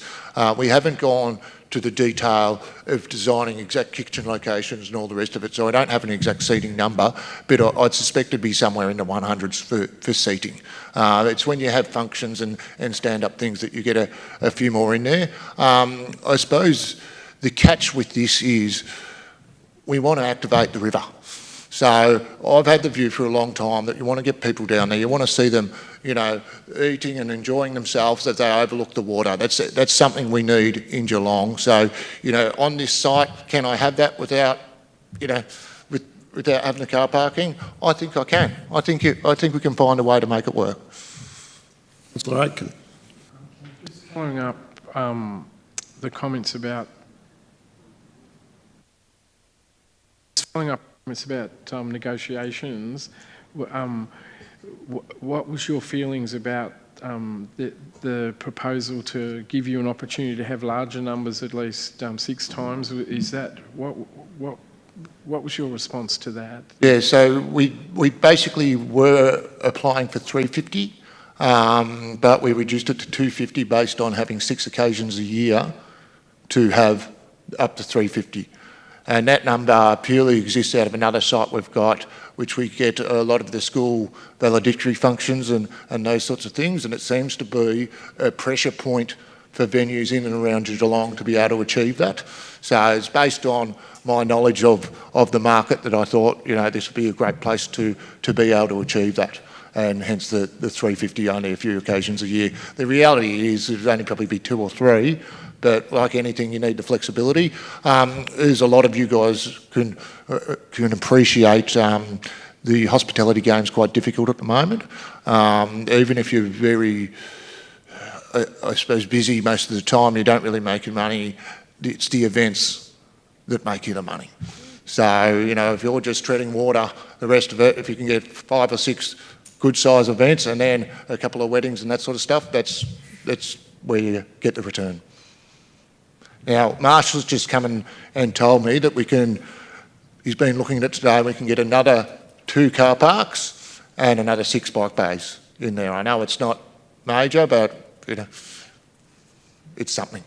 We haven't gone to the detail of designing exact kitchen locations and all the rest of it, so I don't have an exact seating number, but I'd suspect it'd be somewhere in the 100s for seating. It's when you have functions and stand-up things that you get a few more in there. I suppose the catch with this is we want to activate the river. So I've had the view for a long time that you want to get people down there. You want to see them, eating and enjoying themselves as they overlook the water. That's something we need in Geelong. So, on this site, can I have that without, without having the car parking? I think I can. I think we can find a way to make it work. Councillor Aitken. Just following up the comments about negotiations. What was your feelings about the proposal to give you an opportunity to have larger numbers, at least 6 times? Is that what was your response to that? Yeah, so we basically were applying for 350, but we reduced it to 250 based on having 6 occasions a year to have up to 350. And that number purely exists out of another site we've got, which we get a lot of the school valedictory functions and those sorts of things, and it seems to be a pressure point for venues in and around Geelong to be able to achieve that. So it's based on my knowledge of the market that I thought, this would be a great place to be able to achieve that, and hence the 350 only a few occasions a year. The reality is it'd only probably be 2 or 3, but like anything, you need the flexibility. As a lot of you guys can appreciate, the hospitality game's quite difficult at the moment. Even if you're very, I suppose, busy most of the time, you don't really make your money. It's the events that make you the money. So, if you're just treading water, the rest of it, if you can get 5 or 6 good size events and then a couple of weddings and that sort of stuff, that's where you get the return. Now, Marshall's just come and told me that he's been looking at it today, we can get another 2 car parks and another 6 bike bays in there. I know it's not major, but, it's something.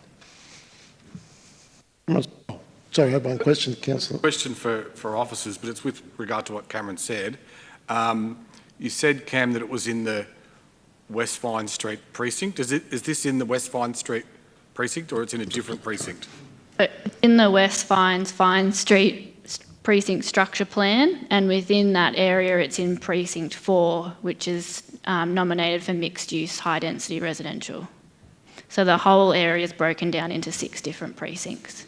Sorry, I have one question, Councillor. Question for officers, but it's with regard to what Cameron said. You said, Cam, that it was in the West Vine Street precinct. Is this in the West Vine Street precinct, or it's in a different precinct? In the West Vine Street precinct structure plan, and within that area it's in precinct 4, which is nominated for mixed use high density residential. So the whole area is broken down into 6 different precincts.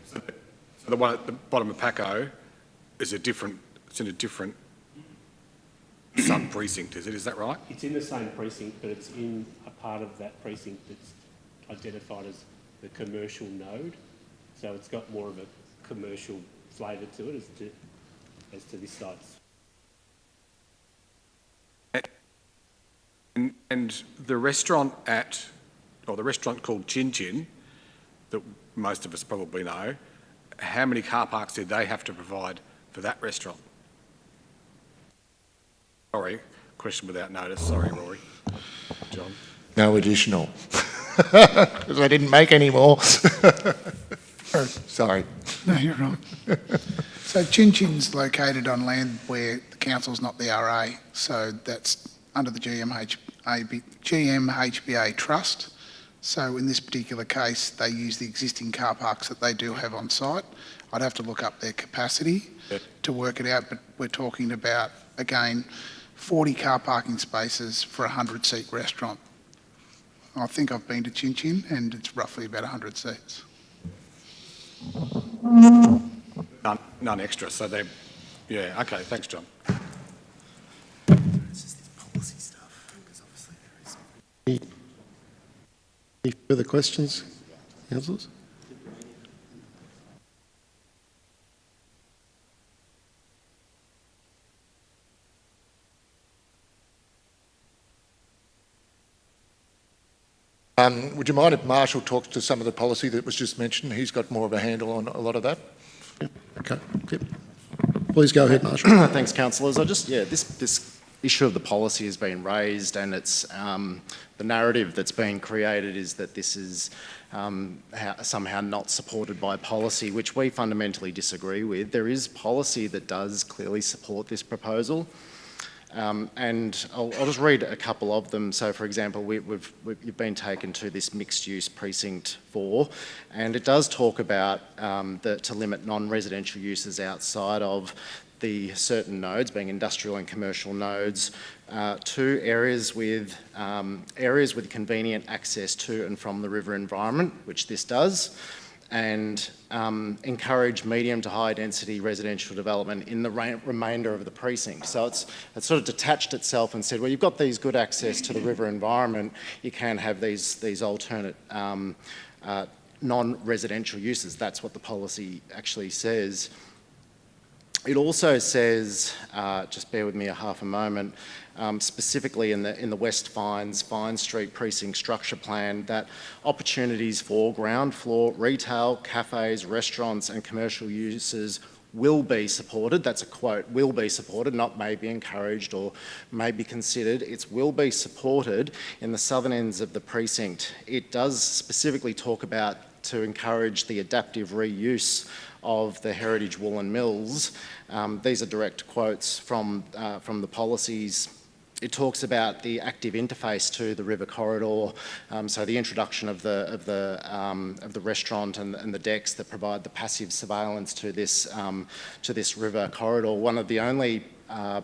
So the one at the bottom of Paco is it's in a different sub precinct, is it? Is that right? It's in the same precinct, but it's in a part of that precinct that's identified as the commercial node, so it's got more of a commercial flavour to it as to this site. And the restaurant the restaurant called Chin Chin, that most of us probably know, how many car parks did they have to provide for that restaurant? Sorry, question without notice. Sorry, Rory. John. No additional. Because I didn't make any more. Sorry. No, you're wrong. So Chin Chin's located on land where the council's not the RA, so that's under the GMHBA trust. So in this particular case, they use the existing car parks that they do have on site. I'd have to look up their capacity to work it out, but we're talking about, again, 40 car parking spaces for a 100-seat restaurant. I think I've been to Chin Chin, and it's roughly about 100 seats. None extra, so they're... Yeah, okay, thanks, John. Any further questions, councillors? Would you mind if Marshall talks to some of the policy that was just mentioned? He's got more of a handle on a lot of that. Yep. Okay. Yep. Please go ahead, Marshall. Thanks, councillors. This issue of the policy has been raised, and it's the narrative that's being created is that this is somehow not supported by policy, which we fundamentally disagree with. There is policy that does clearly support this proposal. And I'll just read a couple of them. So, for example, you've been taken to this mixed-use precinct 4, and it does talk about to limit non-residential uses outside of the certain nodes, being industrial and commercial nodes, to areas with convenient access to and from the river environment, which this does. and encourage medium to high density residential development in the remainder of the precinct. So it's sort of detached itself and said, well, you've got these good access to the river environment, you can have these alternate non-residential uses. That's what the policy actually says. It also says, just bear with me a half a moment, specifically in the West Fine Street Precinct Structure Plan, that opportunities for ground floor retail, cafes, restaurants and commercial uses will be supported. That's a quote, will be supported, not may be encouraged or may be considered. It's will be supported in the southern ends of the precinct. It does specifically talk about to encourage the adaptive reuse of the heritage woolen mills. These are direct quotes from the policies. It talks about the active interface to the river corridor, so the introduction of the restaurant and the decks that provide the passive surveillance to this river corridor. One of the only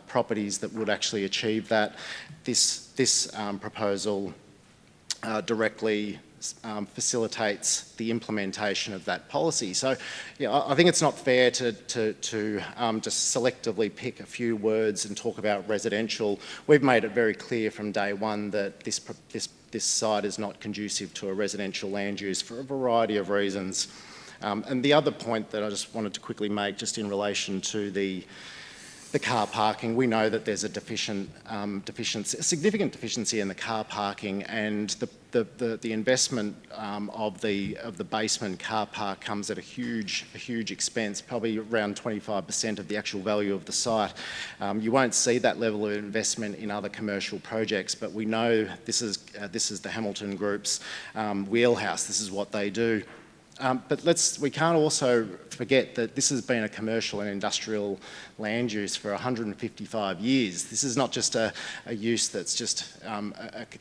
properties that would actually achieve that. This proposal directly facilitates the implementation of that policy. So, yeah, I think it's not fair to just selectively pick a few words and talk about residential. We've made it very clear from day one that this site is not conducive to a residential land use for a variety of reasons. And the other point that I just wanted to quickly make, just in relation to the car parking, we know that there's a significant deficiency in the car parking, and the investment of the basement car park comes at a huge expense, probably around 25% of the actual value of the site. You won't see that level of investment in other commercial projects, but we know this is the Hamilton Group's wheelhouse. This is what they do. But we can't also forget that this has been a commercial and industrial land use for 155 years. This is not just a use that's just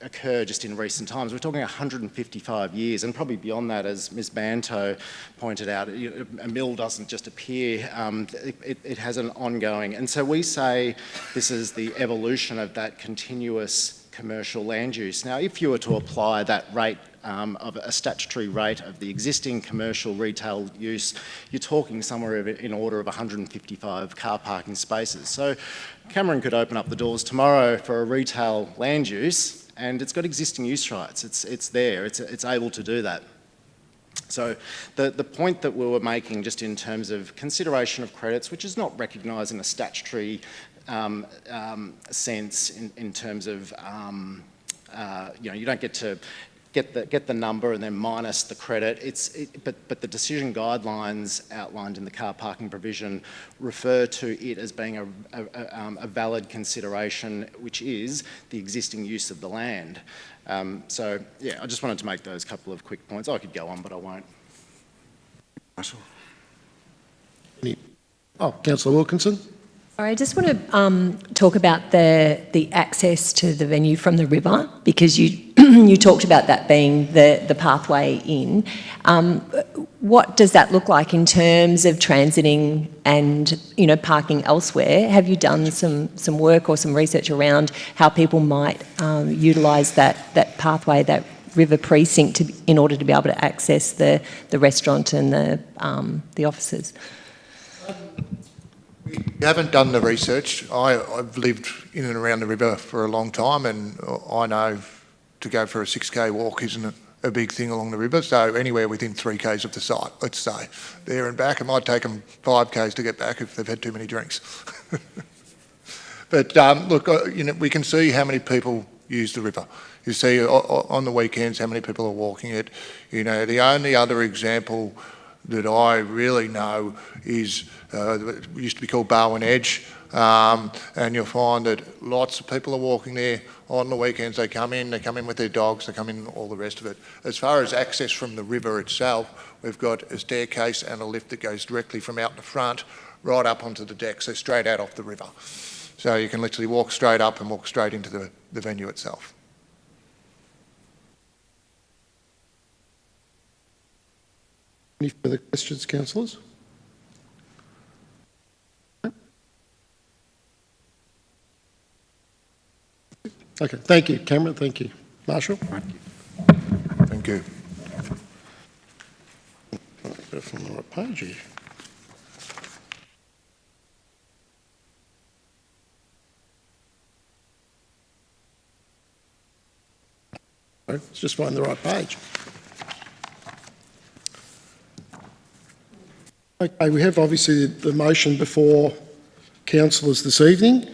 occurred just in recent times. We're talking 155 years, and probably beyond that, as Ms. Banto pointed out. A mill doesn't just appear, it has an ongoing. And so we say this is the evolution of that continuous commercial land use. Now, if you were to apply that rate of a statutory rate of the existing commercial retail use, you're talking somewhere in order of 155 car parking spaces. So Cameron could open up the doors tomorrow for a retail land use, and it's got existing use rights. It's there. It's able to do that. So the point that we were making, just in terms of consideration of credits, which is not recognised in a statutory sense, in terms of you don't get to get the number and then minus the credit. But the decision guidelines outlined in the car parking provision refer to it as being a valid consideration, which is the existing use of the land. So yeah, I just wanted to make those couple of quick points. I could go on, but I won't. Marshall. Councillor Wilkinson. I just want to talk about the access to the venue from the river, because you talked about that being the pathway in. What does that look like in terms of transiting and parking elsewhere? Have you done some work or some research around how people might utilise that pathway, that river precinct, in order to be able to access the restaurant and the offices? We haven't done the research. I've lived in and around the river for a long time, and I know to go for a 6K walk isn't a big thing along the river, so anywhere within 3Ks of the site, let's say, there and back. It might take them 5Ks to get back if they've had too many drinks. But look, we can see how many people use the river. You see on the weekends how many people are walking it. The only other example that I really know is, it used to be called Barwon Edge, and you'll find that lots of people are walking there on the weekends. They come in with their dogs, they come in, all the rest of it. As far as access from the river itself, we've got a staircase and a lift that goes directly from out the front right up onto the deck, so straight out off the river. So you can literally walk straight up and walk straight into the venue itself. Any further questions, councillors? Okay, thank you, Cameron. Thank you, Marshall. Thank you. Better from the right page here. Let's just find the right page. Okay, we have obviously the motion before councillors this evening,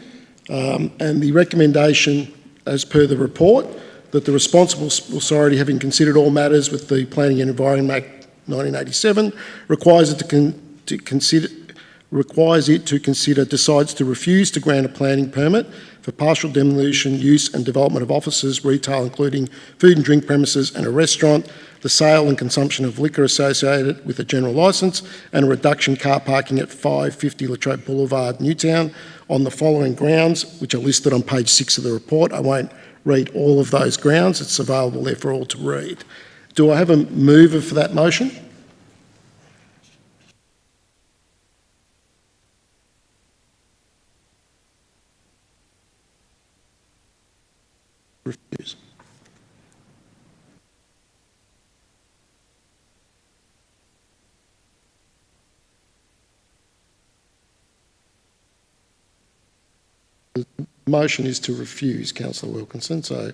and the recommendation, as per the report, that the responsible authority, having considered all matters with the Planning and Environment Act 1987, requires it to consider, decides to refuse to grant a planning permit for partial demolition, use and development of offices, retail including food and drink premises and a restaurant, the sale and consumption of liquor associated with a general licence, and a reduction car parking at 550 Latrobe Boulevard, Newtown, on the following grounds, which are listed on page 6 of the report. I won't read all of those grounds. It's available there for all to read. Do I have a mover for that motion? Refuse. The motion is to refuse, Councillor Wilkinson, so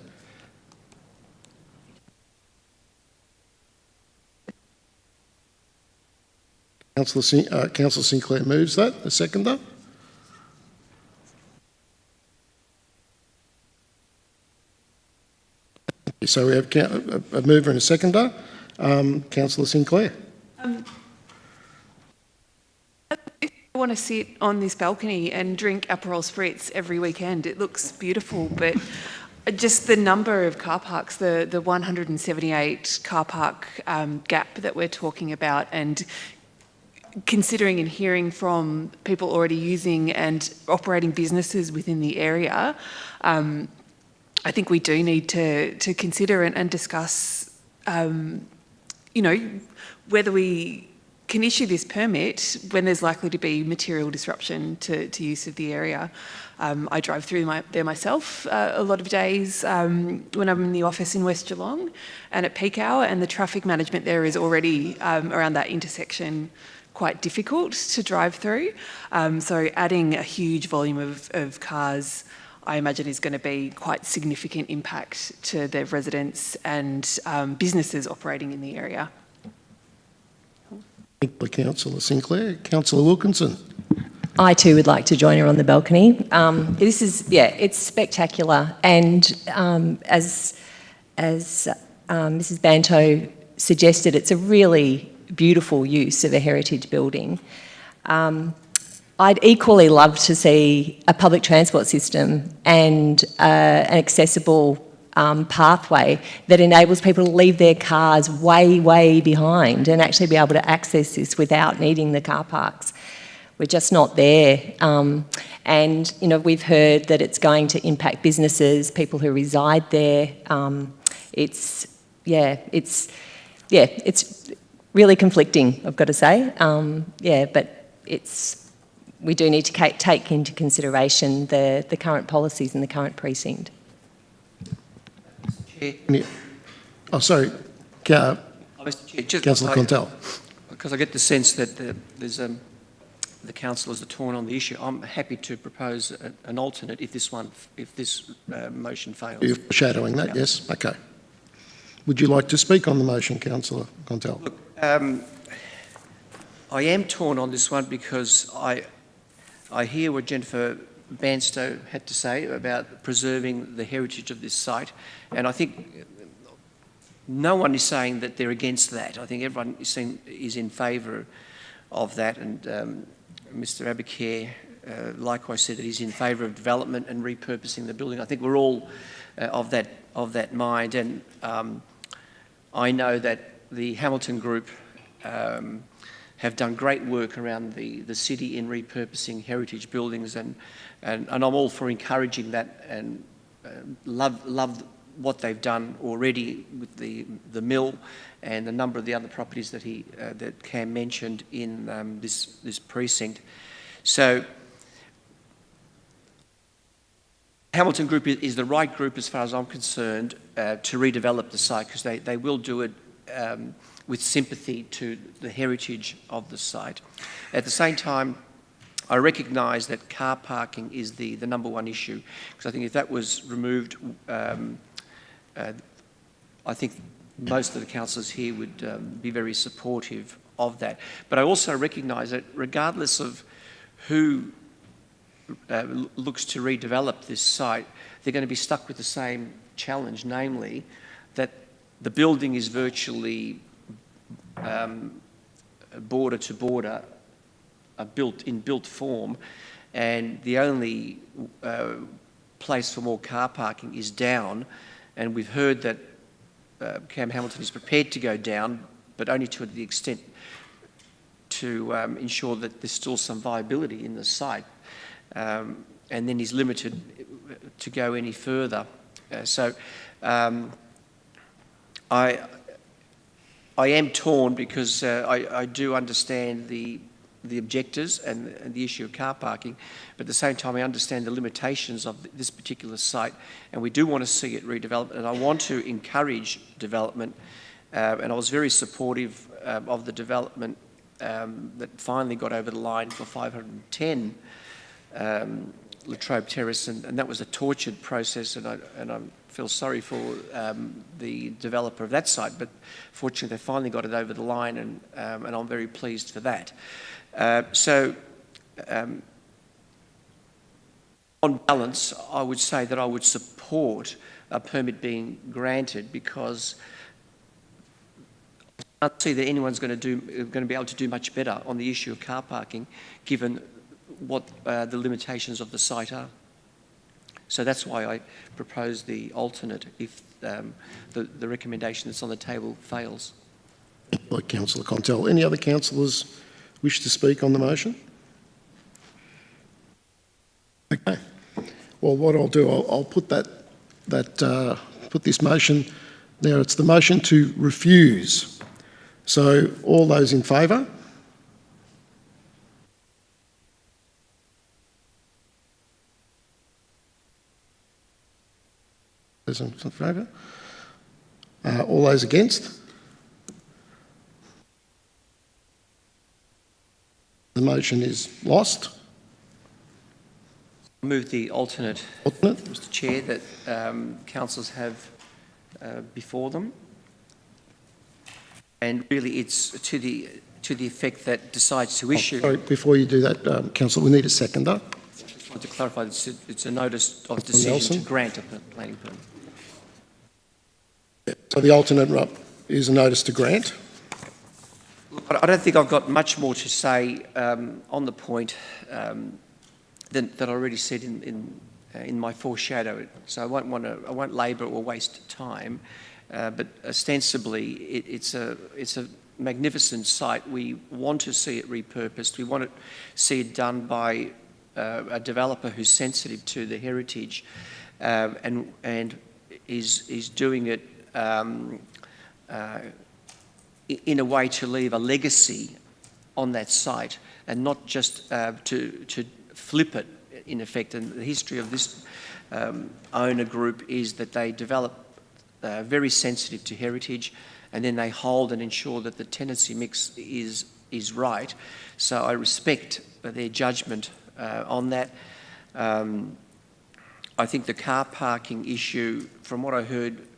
Councillor Sinclair moves that. The seconder? So we have a mover and a seconder. Councillor Sinclair. If I want to sit on this balcony and drink Aperol Spritz every weekend, it looks beautiful, but just the number of car parks, the 178 car park gap that we're talking about, and considering and hearing from people already using and operating businesses within the area, I think we do need to consider and discuss, whether we can issue this permit when there's likely to be material disruption to use of the area. I drive through there myself a lot of days when I'm in the office in West Geelong and at peak hour, and the traffic management there is already around that intersection quite difficult to drive through. So adding a huge volume of cars, I imagine, is going to be quite significant impact to the residents and businesses operating in the area. Thank you, Councillor Sinclair. Councillor Wilkinson. I too would like to join her on the balcony. This is, it's spectacular, and as Mrs. Banto suggested, it's a really beautiful use of a heritage building. I'd equally love to see a public transport system and an accessible pathway that enables people to leave their cars way behind and actually be able to access this without needing the car parks. We're just not there. And, we've heard that it's going to impact businesses, people who reside there. It's really conflicting, I've got to say. But we do need to take into consideration the current policies in the current precinct. Yeah. Oh, sorry. Councillor Contel. Because I get the sense that there's the councillors are torn on the issue. I'm happy to propose an alternate if this motion fails. You're foreshadowing that, Yeah. yes? Okay. Would you like to speak on the motion, Councillor Contel? Look, I am torn on this one because I hear what Jennifer Banstow had to say about preserving the heritage of this site, and I think no one is saying that they're against that. I think everyone is in favour of that, and Mr Abacare likewise said that he's in favour of development and repurposing the building. I think we're all of that mind, and I know that the Hamilton Group have done great work around the city in repurposing heritage buildings, and I'm all for encouraging that, and love what they've done already with the mill and a number of the other properties that Cam mentioned in this precinct. So Hamilton Group is the right group, as far as I'm concerned, to redevelop the site, because they will do it with sympathy to the heritage of the site. At the same time, I recognise that car parking is the number one issue, because I think if that was removed, I think most of the councillors here would be very supportive of that. But I also recognise that regardless of who looks to redevelop this site, they're going to be stuck with the same challenge, namely that the building is virtually border to border, built form, and the only place for more car parking is down, and we've heard that Cam Hamilton is prepared to go down, but only to the extent to ensure that there's still some viability in the site, and then he's limited to go any further. I am torn because I do understand the objectives and the issue of car parking, but at the same time I understand the limitations of this particular site, and we do want to see it redeveloped, and I want to encourage development, and I was very supportive of the development that finally got over the line for 510 Latrobe Terrace, and that was a tortured process, and I feel sorry for the developer of that site, but fortunately they finally got it over the line, and I'm very pleased for that. On balance, I would say that I would support a permit being granted, because I can't see that anyone's going to be able to do much better on the issue of car parking, given what the limitations of the site are. So that's why I propose the alternate if the recommendation that's on the table fails. By Councillor Contell. Any other councillors wish to speak on the motion? Okay. Well, what I'll do, I'll put put this motion. Now it's the motion to refuse. So all those in favour? Those in favour? All those against? The motion is lost. I move the alternate, Mr. Chair, that councillors have before them, and really it's to the effect that decides to issue. Sorry, before you do that, councillor, we need a seconder. I just want to clarify that it's a notice of decision to grant a planning permit. So the alternate is a notice to grant. I don't think I've got much more to say on the point than I already said in my foreshadow. So I won't labour or waste time. But ostensibly, it's a magnificent site. We want to see it repurposed. We want to see it done by a developer who's sensitive to the heritage, and is doing it in a way to leave a legacy on that site, and not just to flip it in effect. And the history of this owner group is that they develop very sensitive to heritage, and then they hold and ensure that the tenancy mix is right. So I respect their judgment on that. I think the car parking issue, from what I heard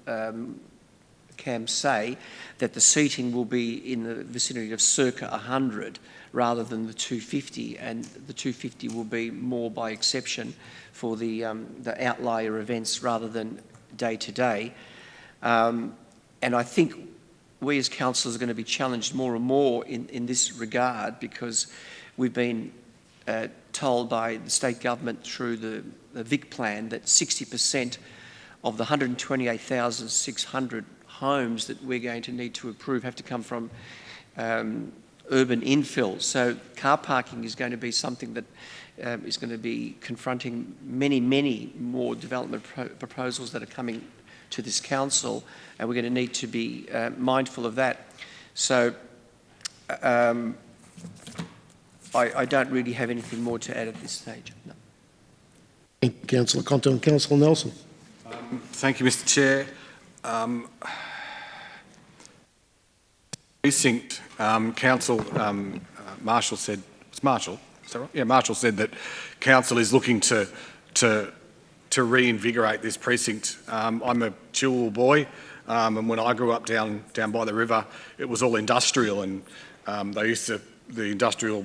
Cam say, that the seating will be in the vicinity of circa 100 rather than the 250, and the 250 will be more by exception for the outlier events rather than day to day. And I think we as councillors are going to be challenged more and more in this regard, because we've been told by the state government through the Vic plan that 60% of the 128,600 homes that we're going to need to approve have to come from urban infill. So car parking is going to be something that is going to be confronting many, many more development proposals that are coming to this council, and we're going to need to be mindful of that. So I don't really have anything more to add at this stage. No. Thank you, Councillor Conte. And Councillor Nelson. Thank you, Mr. Chair. precinct, council, Marshall said, it's Marshall, is that right? Yeah, Marshall said that council is looking to reinvigorate this precinct. I'm a Chilwell boy, and when I grew up down by the river, it was all industrial, and the industrial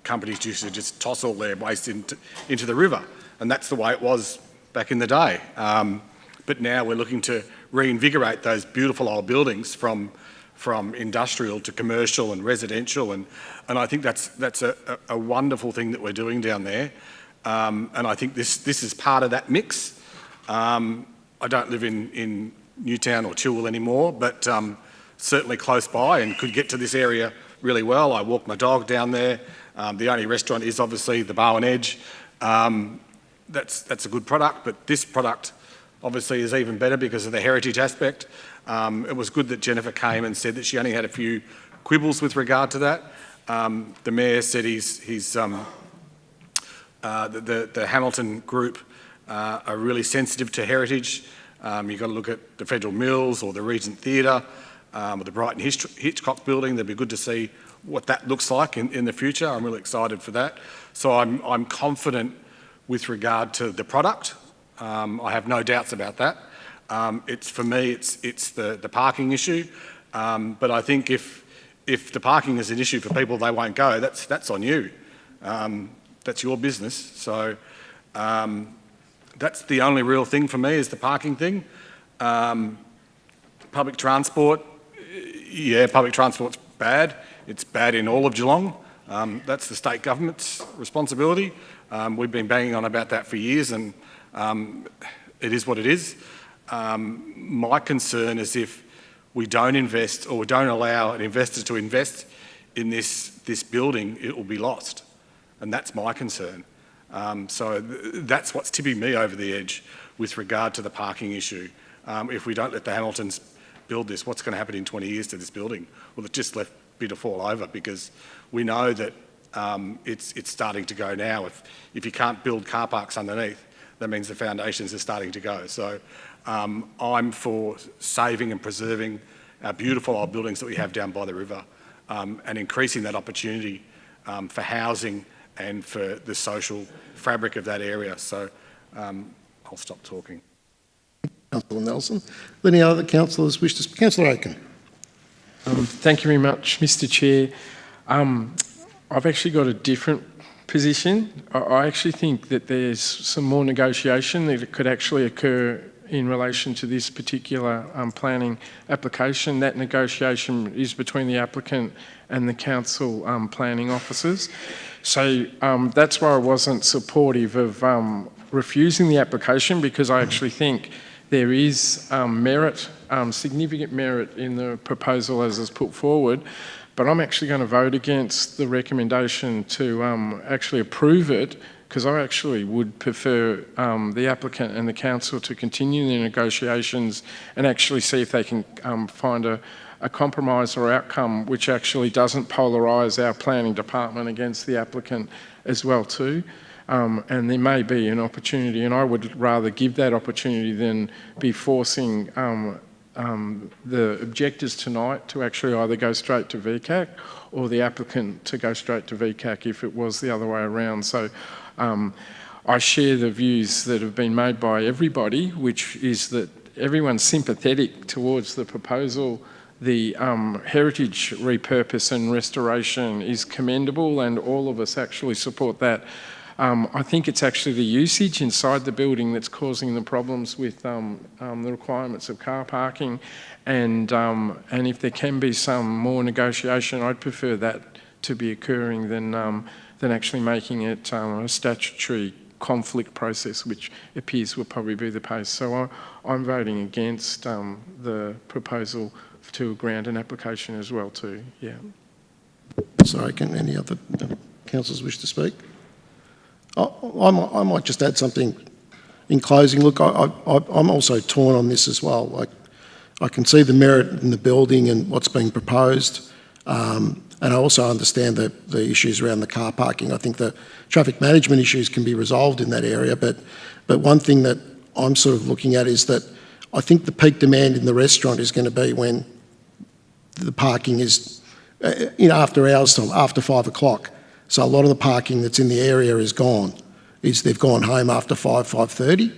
companies used to just toss all their waste into the river, and that's the way it was back in the day. But now we're looking to reinvigorate those beautiful old buildings from industrial to commercial and residential, and I think that's a wonderful thing that we're doing down there, and I think this is part of that mix. I don't live in Newtown or Chilwell anymore, but certainly close by and could get to this area really well. I walk my dog down there. The only restaurant is obviously the Bowen Edge. That's a good product, but this product obviously is even better because of the heritage aspect. It was good that Jennifer came and said that she only had a few quibbles with regard to that. The Mayor said the Hamilton group are really sensitive to heritage. You've got to look at the Federal Mills or the Regent Theatre or the Brighton Hitchcock building. It'd be good to see what that looks like in the future. I'm really excited for that. So I'm confident with regard to the product. I have no doubts about that. For me, it's the parking issue. But I think if the parking is an issue for people, they won't go. That's on you. That's your business. So that's the only real thing for me is the parking thing. Public transport, yeah, public transport's bad. It's bad in all of Geelong. That's the state government's responsibility. We've been banging on about that for years, and it is what it is. My concern is if we don't invest or we don't allow an investor to invest in this building, it will be lost. And that's my concern. So that's what's tipping me over the edge with regard to the parking issue. If we don't let the Hamiltons build this, what's going to happen in 20 years to this building? Well, it's just left bit to fall over because we know that it's starting to go now. If you can't build car parks underneath, that means the foundations are starting to go. So I'm for saving and preserving our beautiful old buildings that we have down by the river and increasing that opportunity for housing and for the social fabric of that area. So I'll stop talking. Councillor Nelson. Any other councillors wish to speak? Councillor Aiken. Thank you very much, Mr. Chair. I've actually got a different position. I actually think that there's some more negotiation that could actually occur in relation to this particular planning application. That negotiation is between the applicant and the council planning officers. So that's why I wasn't supportive of refusing the application, because I actually think there is merit, significant merit in the proposal as is put forward, but I'm actually going to vote against the recommendation to actually approve it, because I actually would prefer the applicant and the council to continue the negotiations and actually see if they can find a compromise or outcome which actually doesn't polarise our planning department against the applicant as well too. And there may be an opportunity, and I would rather give that opportunity than be forcing the objectors tonight to actually either go straight to VCAC or the applicant to go straight to VCAC if it was the other way around. So I share the views that have been made by everybody, which is that everyone's sympathetic towards the proposal. The heritage repurpose and restoration is commendable, and all of us actually support that. I think it's actually the usage inside the building that's causing the problems with the requirements of car parking, and if there can be some more negotiation, I'd prefer that to be occurring than actually making it a statutory conflict process, which appears will probably be the case. So I'm voting against the proposal to grant an application as well too. Yeah. Sorry, can any other councillors wish to speak? I might just add something in closing. Look, I'm also torn on this as well. Like, I can see the merit in the building and what's being proposed, and I also understand the issues around the car parking. I think the traffic management issues can be resolved in that area, but one thing that I'm sort of looking at is that I think the peak demand in the restaurant is going to be when the parking is after hours time, after 5 o'clock. So a lot of the parking that's in the area is gone. They've gone home after 5:30,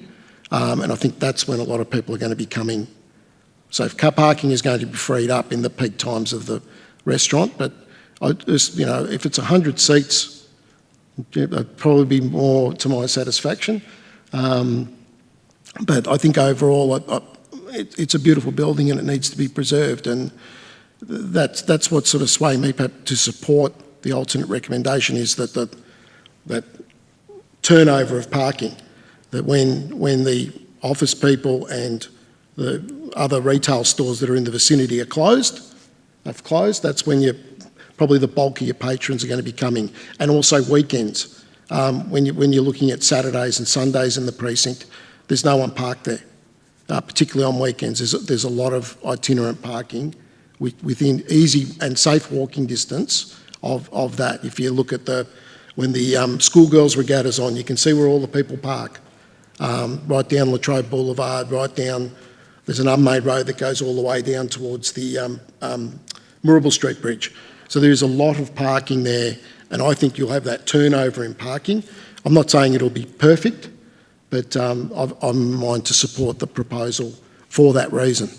and I think that's when a lot of people are going to be coming. So if car parking is going to be freed up in the peak times of the restaurant, but if it's 100 seats, it'd probably be more to my satisfaction. But I think overall, it's a beautiful building and it needs to be preserved, and that's what sort of swayed me to support the alternate recommendation, is that turnover of parking, that when the office people and the other retail stores that are in the vicinity have closed, that's when probably the bulk of your patrons are going to be coming, and also weekends. When you're looking at Saturdays and Sundays in the precinct, there's no one parked there, particularly on weekends. There's a lot of itinerant parking within easy and safe walking distance of that. If you look at when the schoolgirls regatta's on, you can see where all the people park, right down Latrobe Boulevard, right down. There's an unmade road that goes all the way down towards the Moorabool Street Bridge. So there is a lot of parking there, and I think you'll have that turnover in parking. I'm not saying it'll be perfect, but I'm minded to support the proposal for that reason.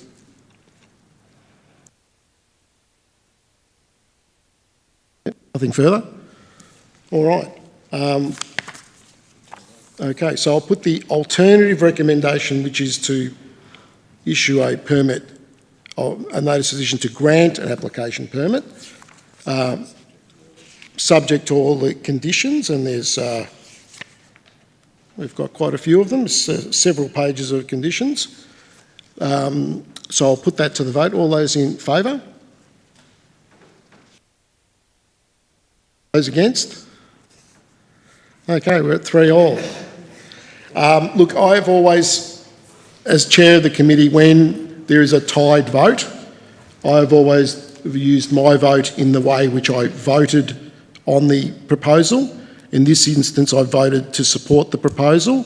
Nothing further? All right. Okay, so I'll put the alternative recommendation, which is to issue a permit, a notice of decision to grant an application permit, subject to all the conditions, and we've got quite a few of them, several pages of conditions. So I'll put that to the vote. All those in favour? Those against? Okay, we're at 3-all. Look, I've always, as chair of the committee, when there is a tied vote, I've always used my vote in the way which I voted on the proposal. In this instance, I voted to support the proposal,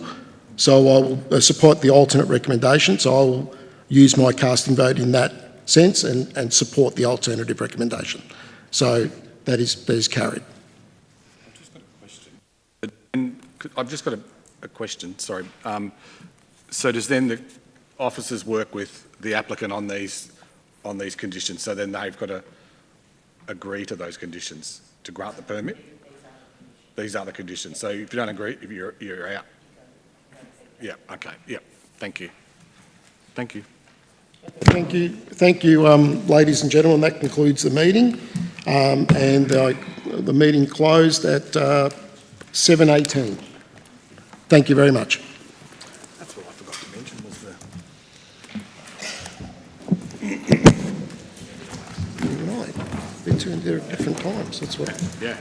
so I will support the alternate recommendation, so I will use my casting vote in that sense and support the alternative recommendation. So that is carried. I've just got a question, sorry. So does then the officers work with the applicant on these conditions, so then they've got to agree to those conditions to grant the permit? These are the conditions. So if you don't agree, if you're out. Yeah, okay, yeah, thank you. Thank you. Thank you, ladies and gentlemen. That concludes the meeting, and the meeting closed at 7:18. Thank you very much. That's what I forgot to mention was the... Right, they're at different times. That's what. Yeah.